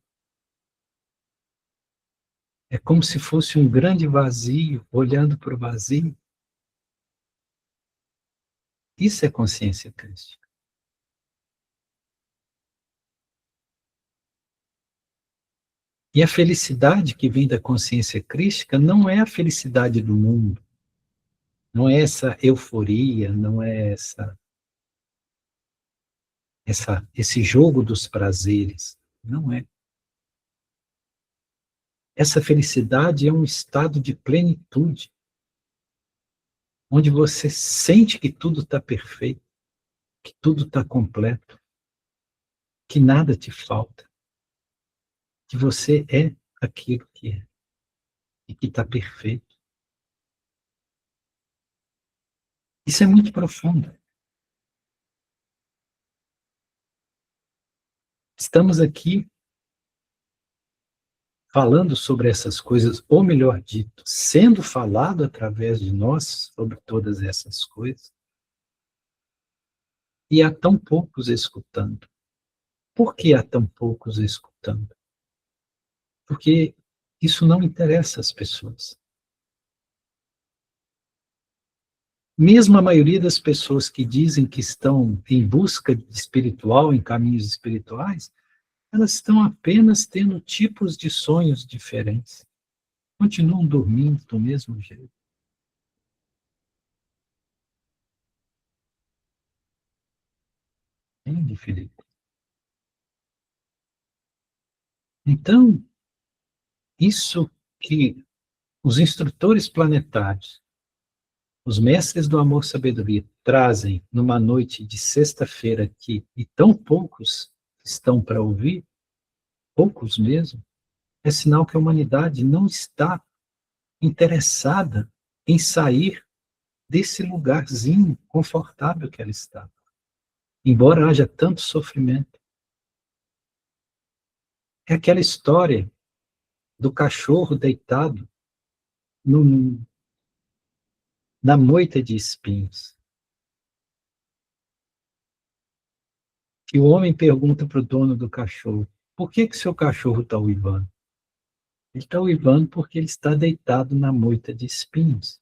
é como se fosse um grande vazio, olhando para o vazio. Isso é consciência crística. E a felicidade que vem da consciência crística não é a felicidade do mundo, não é essa euforia, não é esse jogo dos prazeres, não é. Essa felicidade é um estado de plenitude, onde você sente que tudo está perfeito, que tudo está completo, que nada te falta, que você é aquilo que é e que está perfeito. Isso é muito profundo. Estamos aqui falando sobre essas coisas, ou melhor dito, sendo falado através de nós sobre todas essas coisas, e há tão poucos escutando. Por que há tão poucos escutando? Porque isso não interessa às pessoas. Mesmo a maioria das pessoas que dizem que estão em busca de espiritual, em caminhos espirituais, elas estão apenas tendo tipos de sonhos diferentes. Continuam dormindo do mesmo jeito. Entende, Felipe? Então, isso que os instrutores planetários, os mestres do amor-sabedoria, trazem numa noite de sexta-feira aqui, e tão poucos estão para ouvir, poucos mesmo, é sinal que a humanidade não está interessada em sair desse lugarzinho confortável que ela está. Embora haja tanto sofrimento. É aquela história do cachorro deitado na moita de espinhos. Que o homem pergunta para o dono do cachorro: por que seu cachorro está uivando? Ele está uivando porque ele está deitado na moita de espinhos.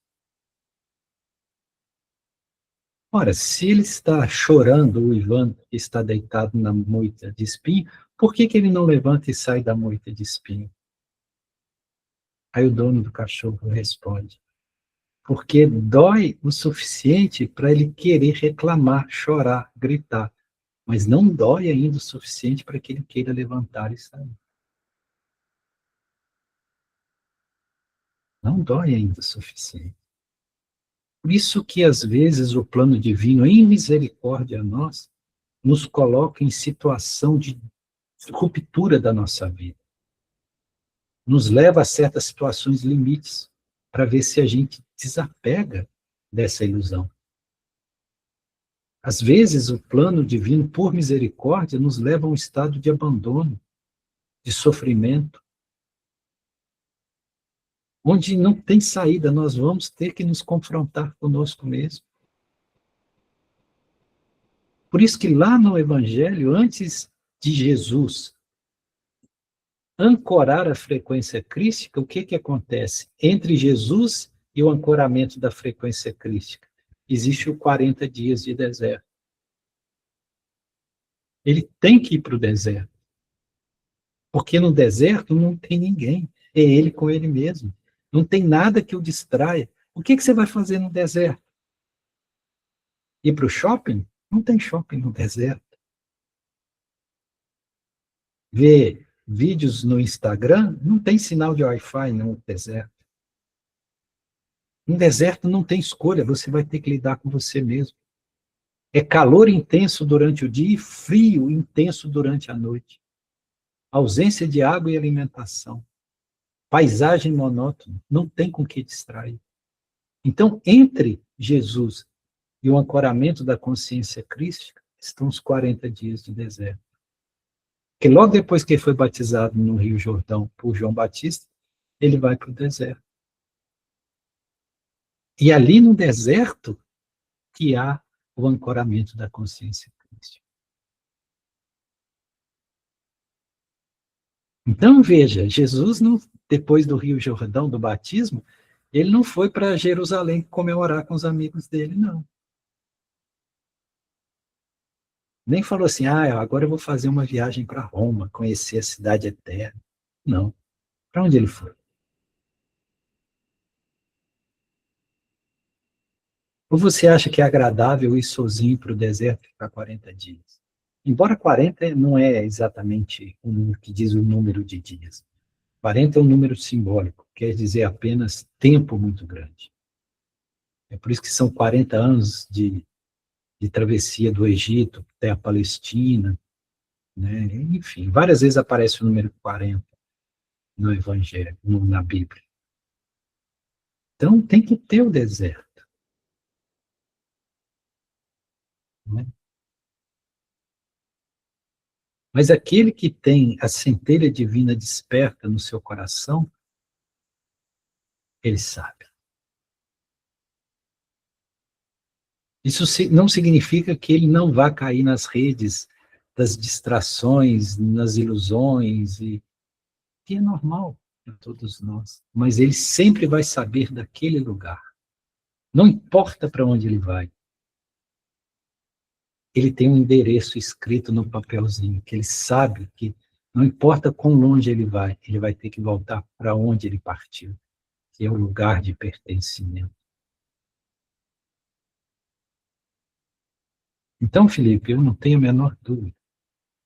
Ora, se ele está chorando, o Ivan está deitado na moita de espinho, por que ele não levanta e sai da moita de espinho? Aí o dono do cachorro responde: porque dói o suficiente para ele querer reclamar, chorar, gritar, mas não dói ainda o suficiente para que ele queira levantar e sair. Não dói ainda o suficiente. Por isso que, às vezes, o plano divino, em misericórdia a nós, nos coloca em situação de ruptura da nossa vida. Nos leva a certas situações limites, para ver se a gente desapega dessa ilusão. Às vezes, o plano divino, por misericórdia, nos leva a um estado de abandono, de sofrimento, onde não tem saída, nós vamos ter que nos confrontar conosco mesmo. Por isso que lá no Evangelho, antes de Jesus ancorar a frequência crística, o que acontece? Entre Jesus e o ancoramento da frequência crística, existe o 40 dias de deserto. Ele tem que ir para o deserto. Porque no deserto não tem ninguém. É ele com ele mesmo. Não tem nada que o distraia. O que você vai fazer no deserto? Ir para o shopping? Não tem shopping no deserto. Ver vídeos no Instagram? Não tem sinal de Wi-Fi no deserto. No deserto não tem escolha, você vai ter que lidar com você mesmo. É calor intenso durante o dia e frio intenso durante a noite. Ausência de água e alimentação. Paisagem monótona, não tem com que distrair. Então, entre Jesus e o ancoramento da consciência crística, estão os 40 dias de deserto. Porque logo depois que ele foi batizado no Rio Jordão por João Batista, ele vai para o deserto. E ali no deserto que há o ancoramento da consciência crística. Então, veja, Jesus, depois do Rio Jordão, do batismo, ele não foi para Jerusalém comemorar com os amigos dele, não. Nem falou assim, agora eu vou fazer uma viagem para Roma, conhecer a cidade eterna. Não. Para onde ele foi? Ou você acha que é agradável ir sozinho para o deserto ficar 40 dias? Embora 40 não é exatamente o número que diz o número de dias. 40 é um número simbólico, quer dizer apenas tempo muito grande. É por isso que são 40 anos de travessia do Egito até a Palestina, né? Enfim, várias vezes aparece o número 40 no Evangelho, na Bíblia. Então tem que ter o deserto. Né? Mas aquele que tem a centelha divina desperta no seu coração, ele sabe. Isso não significa que ele não vá cair nas redes das distrações, nas ilusões, que é normal para todos nós. Mas ele sempre vai saber daquele lugar. Não importa para onde ele vai. Ele tem um endereço escrito no papelzinho, que ele sabe que não importa quão longe ele vai ter que voltar para onde ele partiu, que é o lugar de pertencimento. Então, Felipe, eu não tenho a menor dúvida.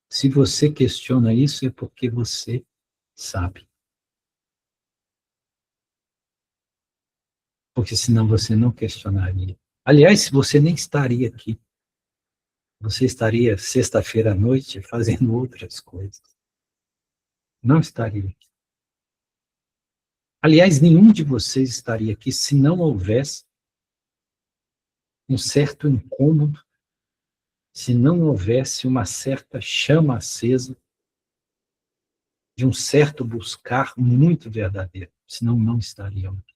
Se você questiona isso, é porque você sabe. Porque senão você não questionaria. Aliás, você nem estaria aqui. Você estaria sexta-feira à noite fazendo outras coisas. Não estaria aqui. Aliás, nenhum de vocês estaria aqui se não houvesse um certo incômodo, se não houvesse uma certa chama acesa de um certo buscar muito verdadeiro, senão não estariam aqui.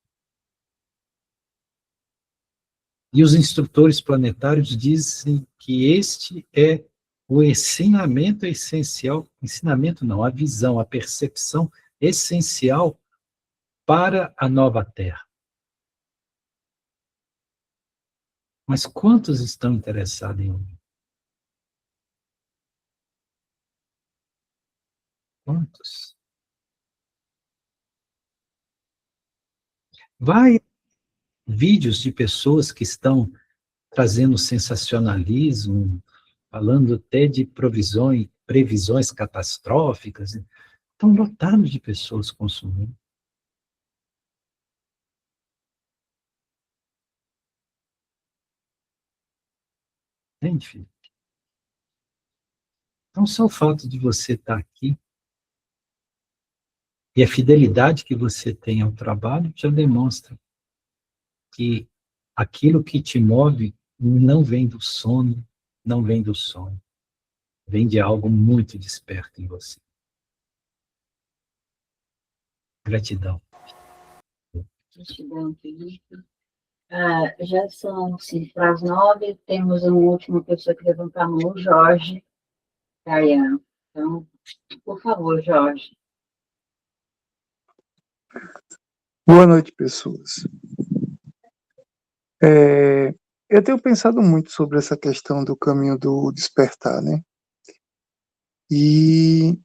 E os instrutores planetários dizem que este é o ensinamento essencial, ensinamento não, a visão, a percepção essencial para a nova Terra. Mas quantos estão interessados em ouvir? Quantos? Vai vídeos de pessoas que estão trazendo sensacionalismo, falando até de previsões catastróficas. Estão lotados de pessoas consumindo. Entende, filho? Então, só o fato de você estar aqui e a fidelidade que você tem ao trabalho já demonstra que aquilo que te move não vem do sono, não vem do sonho, vem de algo muito desperto em você. Gratidão. Gratidão, Felipe. Já são 5 para as 9, temos uma última pessoa que levantou a mão, o Jorge Gaian. Então, por favor, Jorge. Boa noite, pessoas. Eu tenho pensado muito sobre essa questão do caminho do despertar, né? E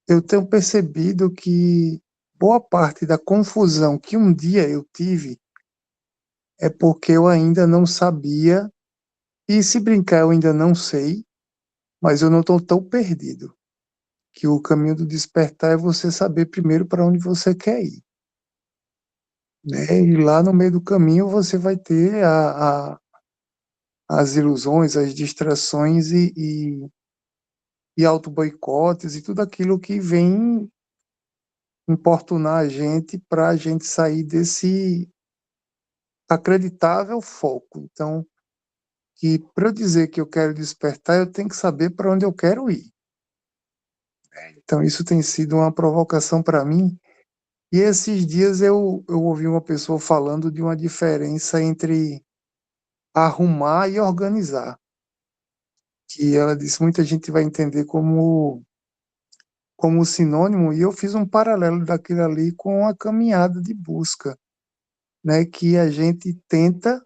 eu tenho percebido que boa parte da confusão que um dia eu tive é porque eu ainda não sabia, e se brincar eu ainda não sei, mas eu não estou tão perdido. Que o caminho do despertar é você saber primeiro para onde você quer ir, né? E lá no meio do caminho você vai ter as ilusões, as distrações e auto-boicotes e tudo aquilo que vem importunar a gente para a gente sair desse acreditável foco. Então, que para eu dizer que eu quero despertar, eu tenho que saber para onde eu quero ir. Então, isso tem sido uma provocação para mim. E esses dias eu ouvi uma pessoa falando de uma diferença entre arrumar e organizar. Que ela disse, muita gente vai entender como sinônimo, e eu fiz um paralelo daquilo ali com a caminhada de busca, né, que a gente tenta,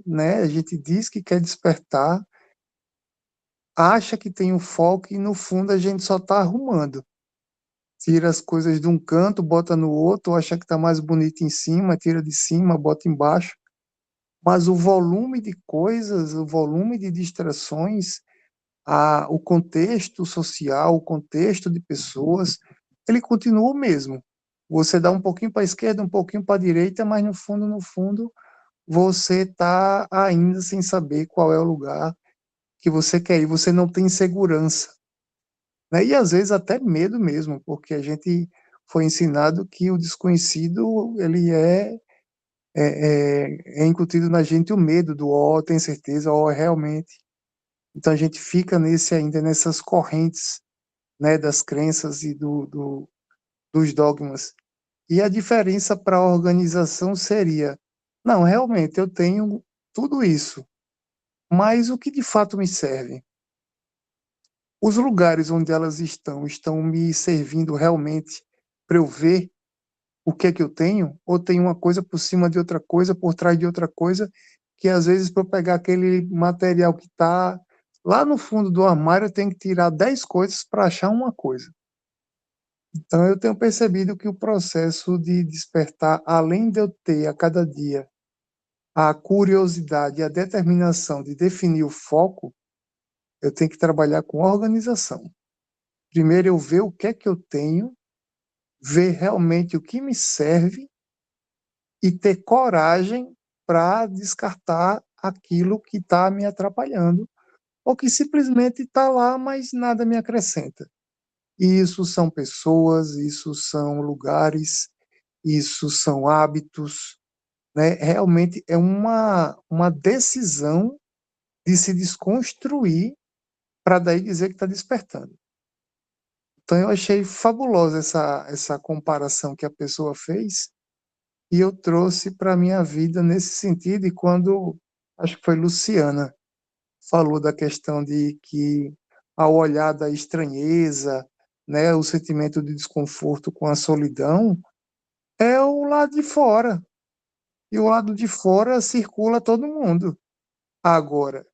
né, a gente diz que quer despertar, acha que tem um foco e no fundo a gente só está arrumando. Tira as coisas de um canto, bota no outro, acha que está mais bonito em cima, tira de cima, bota embaixo. Mas o volume de coisas, o volume de distrações, o contexto social, o contexto de pessoas, ele continua o mesmo. Você dá um pouquinho para a esquerda, um pouquinho para a direita, mas no fundo, você está ainda sem saber qual é o lugar que você quer ir. Você não tem segurança, né? E às vezes até medo mesmo, porque a gente foi ensinado que o desconhecido ele é incutido na gente o medo do tem certeza, realmente. Então a gente fica ainda nessas correntes, né, das crenças e dos dogmas. E a diferença para a organização seria, não, realmente eu tenho tudo isso, mas o que de fato me serve? Os lugares onde elas estão me servindo realmente para eu ver o que é que eu tenho? Ou tem uma coisa por cima de outra coisa, por trás de outra coisa, que às vezes para eu pegar aquele material que está lá no fundo do armário, eu tenho que tirar 10 coisas para achar uma coisa. Então, eu tenho percebido que o processo de despertar, além de eu ter a cada dia a curiosidade e a determinação de definir o foco, eu tenho que trabalhar com organização. Primeiro, eu ver o que é que eu tenho, ver realmente o que me serve e ter coragem para descartar aquilo que está me atrapalhando ou que simplesmente está lá, mas nada me acrescenta. Isso são pessoas, isso são lugares, isso são hábitos, né? Realmente é uma decisão de se desconstruir para daí dizer que está despertando. Então eu achei fabulosa essa comparação que a pessoa fez e eu trouxe para a minha vida nesse sentido, e quando, acho que foi Luciana, falou da questão de que ao olhar da estranheza, né, o sentimento de desconforto com a solidão, é o lado de fora. e o lado de fora circula todo mundo. Agora,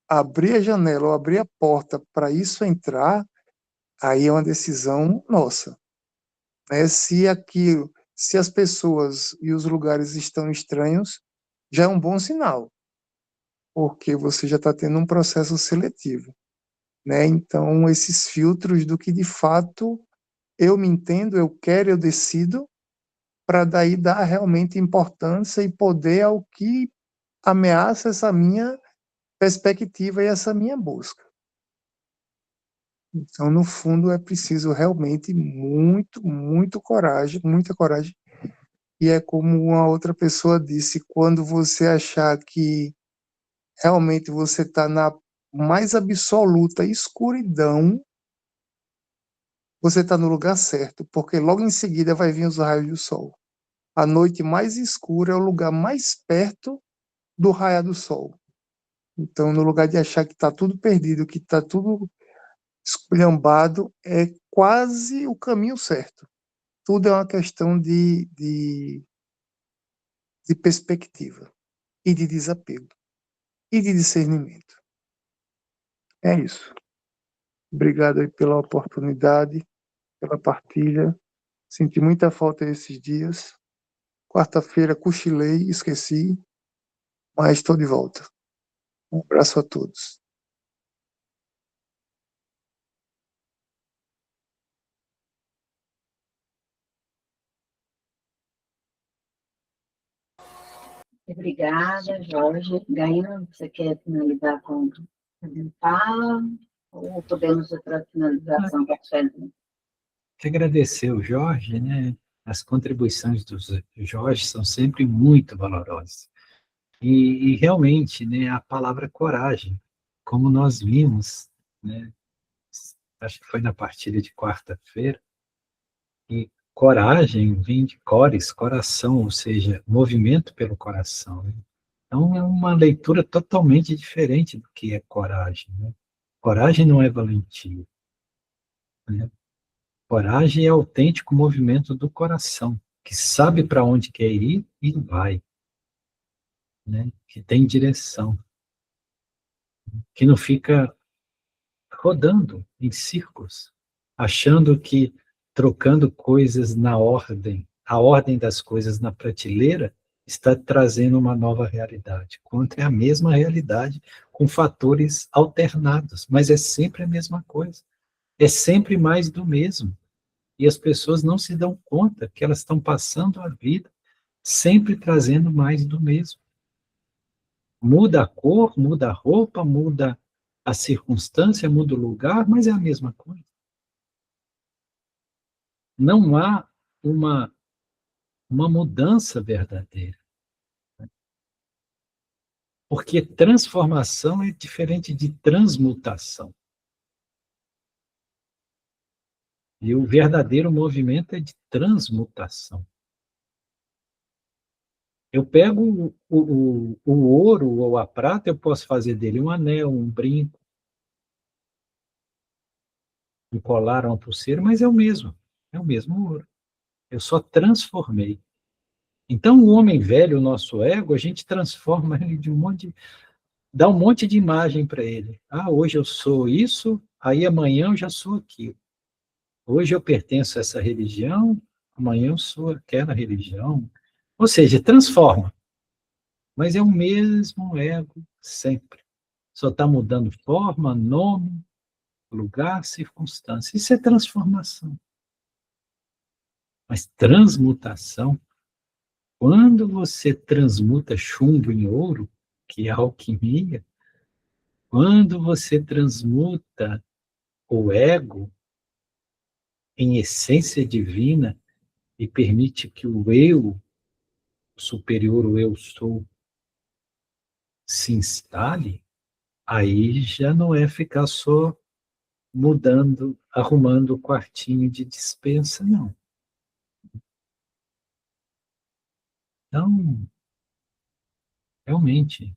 abrir a janela ou abrir a porta para isso entrar, aí é uma decisão nossa. Né? Se as pessoas e os lugares estão estranhos, já é um bom sinal, porque você já está tendo um processo seletivo. Né? Então, esses filtros do que de fato eu me entendo, eu quero, eu decido, para daí dar realmente importância e poder ao que ameaça essa minha perspectiva e essa minha busca. Então, no fundo, é preciso realmente muita coragem. E é como uma outra pessoa disse, quando você achar que realmente você está na mais absoluta escuridão, você está no lugar certo, porque logo em seguida vai vir os raios do sol. A noite mais escura é o lugar mais perto do raio do sol. Então, no lugar de achar que está tudo perdido, que está tudo esculhambado, é quase o caminho certo. Tudo é uma questão de perspectiva e de desapego e de discernimento. É isso. Obrigado aí pela oportunidade, pela partilha. Senti muita falta esses dias. Quarta-feira cochilei, esqueci, mas estou de volta. Um abraço a todos. Obrigada, Jorge. Gaina, você quer finalizar com a fala? Ou podemos ir para a finalização da Fernanda? Que agradecer o Jorge, né? As contribuições do Jorge são sempre muito valorosas. E realmente, né, a palavra coragem, como nós vimos, né, acho que foi na partilha de quarta-feira, e coragem vem de cores, coração, ou seja, movimento pelo coração. Né? Então, é uma leitura totalmente diferente do que é coragem. Né? Coragem não é valentia. Né? Coragem é autêntico movimento do coração, que sabe para onde quer ir e vai. Né? Que tem direção. Que não fica rodando em círculos, achando que trocando coisas na ordem, a ordem das coisas na prateleira, está trazendo uma nova realidade, quando é a mesma realidade, com fatores alternados, mas é sempre a mesma coisa, é sempre mais do mesmo, e as pessoas não se dão conta que elas estão passando a vida sempre trazendo mais do mesmo. Muda a cor, muda a roupa, muda a circunstância, muda o lugar, mas é a mesma coisa. Não há uma mudança verdadeira. Porque transformação é diferente de transmutação. E o verdadeiro movimento é de transmutação. Eu pego o ouro ou a prata, eu posso fazer dele um anel, um brinco, um colar, uma pulseira, mas é o mesmo ouro. Eu só transformei. Então, o homem velho, o nosso ego, a gente transforma ele de dá um monte de imagem para ele. Ah, hoje eu sou isso, aí amanhã eu já sou aquilo. Hoje eu pertenço a essa religião, amanhã eu sou aquela religião. Ou seja, transforma. Mas é o mesmo ego sempre. Só está mudando forma, nome, lugar, circunstância. Isso é transformação. Mas transmutação, quando você transmuta chumbo em ouro, que é a alquimia, quando você transmuta o ego em essência divina e permite que o eu superior, o eu sou, se instale, aí já não é ficar só mudando, arrumando o quartinho de despensa, não. Então, realmente,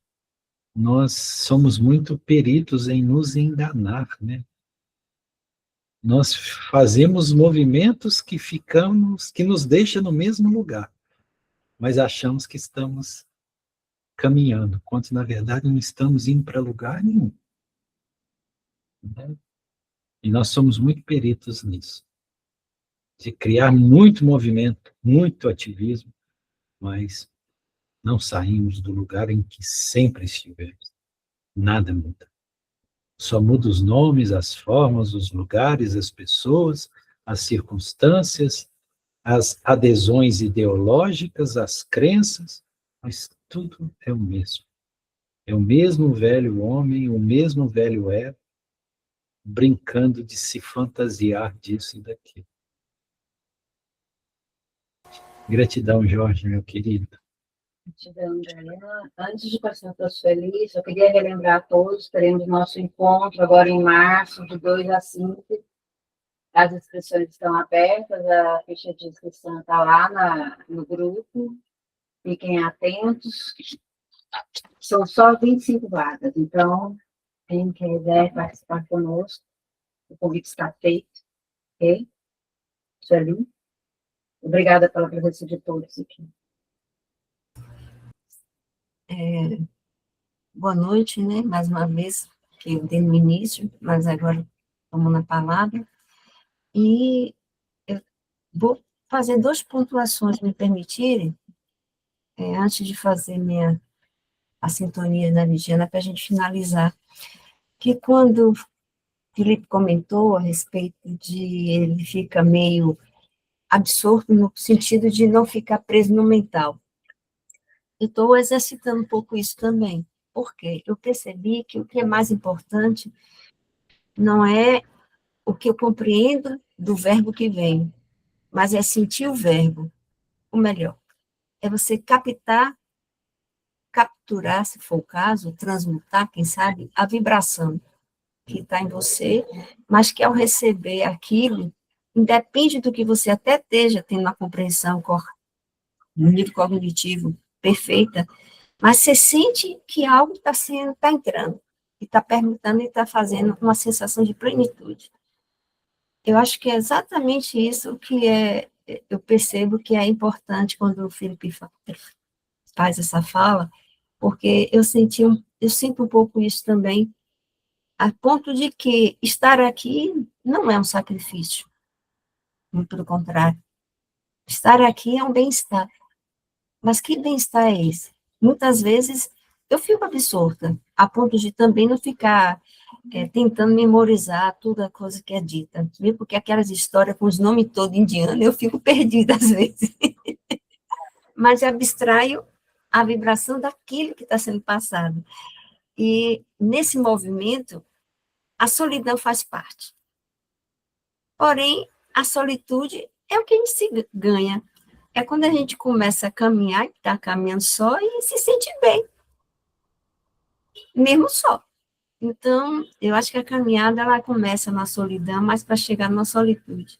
nós somos muito peritos em nos enganar, né? Nós fazemos movimentos que nos deixam no mesmo lugar. mas achamos que estamos caminhando, quando na verdade não estamos indo para lugar nenhum. Né? E nós somos muito peritos nisso, de criar muito movimento, muito ativismo, mas não saímos do lugar em que sempre estivemos. Nada muda. Só muda os nomes, as formas, os lugares, as pessoas, as circunstâncias, as adesões ideológicas, as crenças, mas tudo é o mesmo. É o mesmo velho homem, o mesmo velho ego, brincando de se fantasiar disso e daquilo. Gratidão, Jorge, meu querido. Gratidão, Andréa. Antes de passar para os felizes, eu queria relembrar a todos, teremos nosso encontro agora em março, de 2 a 5. As inscrições estão abertas, a ficha de inscrição está lá no grupo. Fiquem atentos. São só 25 vagas, então, quem quiser participar conosco, o convite está feito. Ok? Sueli? Obrigada pela presença de todos aqui. Boa noite, né? Mais uma vez, que eu dei no início, mas agora vamos na palavra. E eu vou fazer 2 pontuações, me permitirem, antes de fazer a sintonia da Ligiana, para a gente finalizar. Que quando o Felipe comentou a respeito de ele fica meio absorto no sentido de não ficar preso no mental. Eu estou exercitando um pouco isso também. Por quê? Eu percebi que o que é mais importante não é o que eu compreendo do verbo que vem, mas é sentir o verbo. O melhor, é você capturar, se for o caso, transmutar, quem sabe, a vibração que está em você, mas que ao receber aquilo, independe do que você até esteja tendo uma compreensão no nível cognitivo perfeita, mas você sente que algo está entrando, e está perguntando e está fazendo uma sensação de plenitude. Eu acho que é exatamente isso que eu percebo que é importante quando o Felipe faz essa fala, porque eu sinto um pouco isso também, a ponto de que estar aqui não é um sacrifício, muito pelo contrário. Estar aqui é um bem-estar. Mas que bem-estar é esse? Muitas vezes eu fico absorta, a ponto de também não ficar tentando memorizar toda a coisa que é dita, mesmo porque aquelas histórias com os nomes todos indianos, eu fico perdida às vezes. Mas abstraio a vibração daquilo que está sendo passado. E nesse movimento, a solidão faz parte. Porém, a solitude é o que a gente se ganha. É quando a gente começa a caminhar, está caminhando só e se sente bem, mesmo só. Então, eu acho que a caminhada, ela começa na solidão, mas para chegar na solitude.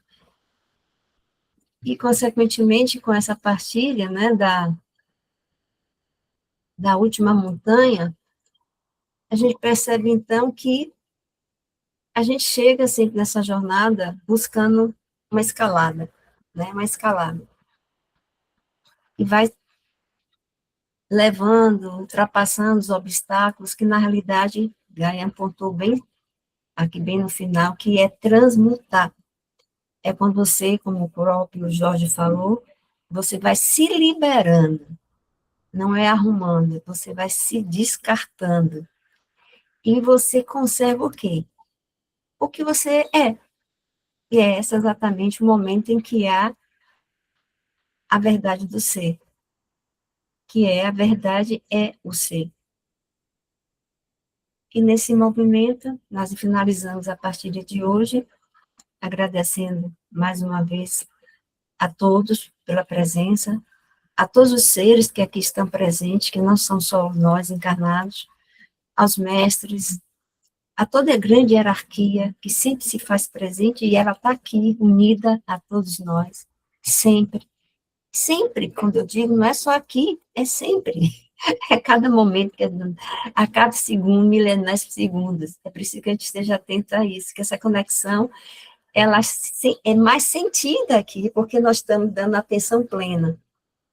E, consequentemente, com essa partilha, né, da última montanha, a gente percebe, então, que a gente chega sempre nessa jornada buscando uma escalada, né, uma escalada. E vai levando, ultrapassando os obstáculos, que na realidade, Gaia apontou bem, aqui bem no final, que é transmutar. É quando você, como o próprio Jorge falou, você vai se liberando, não é arrumando, você vai se descartando. E você conserva o quê? O que você é. E é esse exatamente o momento em que há a verdade do ser. Que é a verdade é o ser. E nesse movimento, nós finalizamos a partilha de hoje, agradecendo mais uma vez a todos pela presença, a todos os seres que aqui estão presentes, que não são só nós encarnados, aos mestres, a toda a grande hierarquia que sempre se faz presente e ela está aqui, unida a todos nós, sempre. Sempre, quando eu digo, não é só aqui, é sempre. É cada momento, a cada segundo, milenares de segundos. É preciso que a gente esteja atento a isso, que essa conexão ela é mais sentida aqui, porque nós estamos dando atenção plena.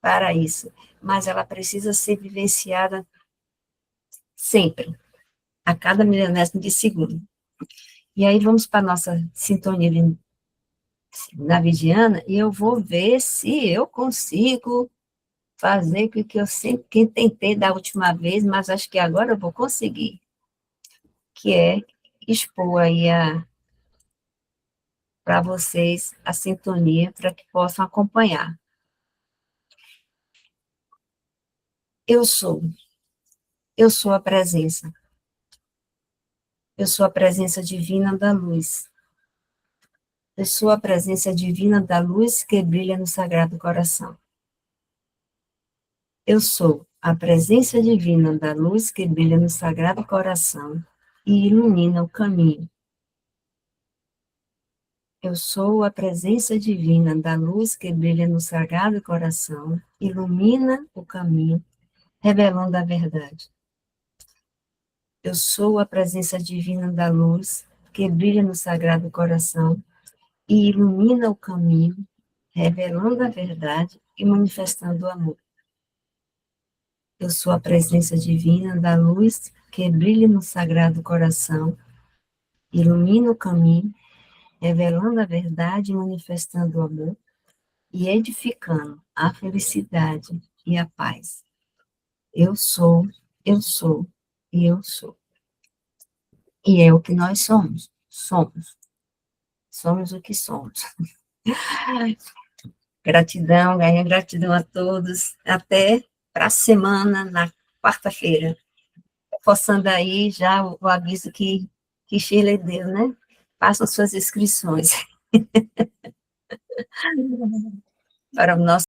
para isso, mas ela precisa ser vivenciada sempre, a cada milionésimo de segundo. E aí vamos para a nossa sintonia navidiana, e eu vou ver se eu consigo fazer o que eu sempre tentei da última vez, mas acho que agora eu vou conseguir, que é expor aí para vocês a sintonia, para que possam acompanhar. Eu sou a presença. Eu sou a presença divina da luz. Eu sou a presença divina da luz que brilha no Sagrado Coração. Eu sou a presença divina da luz que brilha no Sagrado Coração e ilumina o caminho. Eu sou a presença divina da luz que brilha no Sagrado Coração, ilumina o caminho, revelando a verdade. Eu sou a presença divina da luz que brilha no Sagrado Coração e ilumina o caminho, revelando a verdade e manifestando o amor. Eu sou a presença divina da luz que brilha no Sagrado Coração, ilumina o caminho, revelando a verdade e manifestando o amor, e edificando a felicidade e a paz. Eu sou e eu sou. E é o que nós somos. Somos o que somos. Gratidão, ganha gratidão a todos. Até para a semana, na quarta-feira. Forçando aí já o aviso que Shirley deu, né? Façam suas inscrições. Para o nosso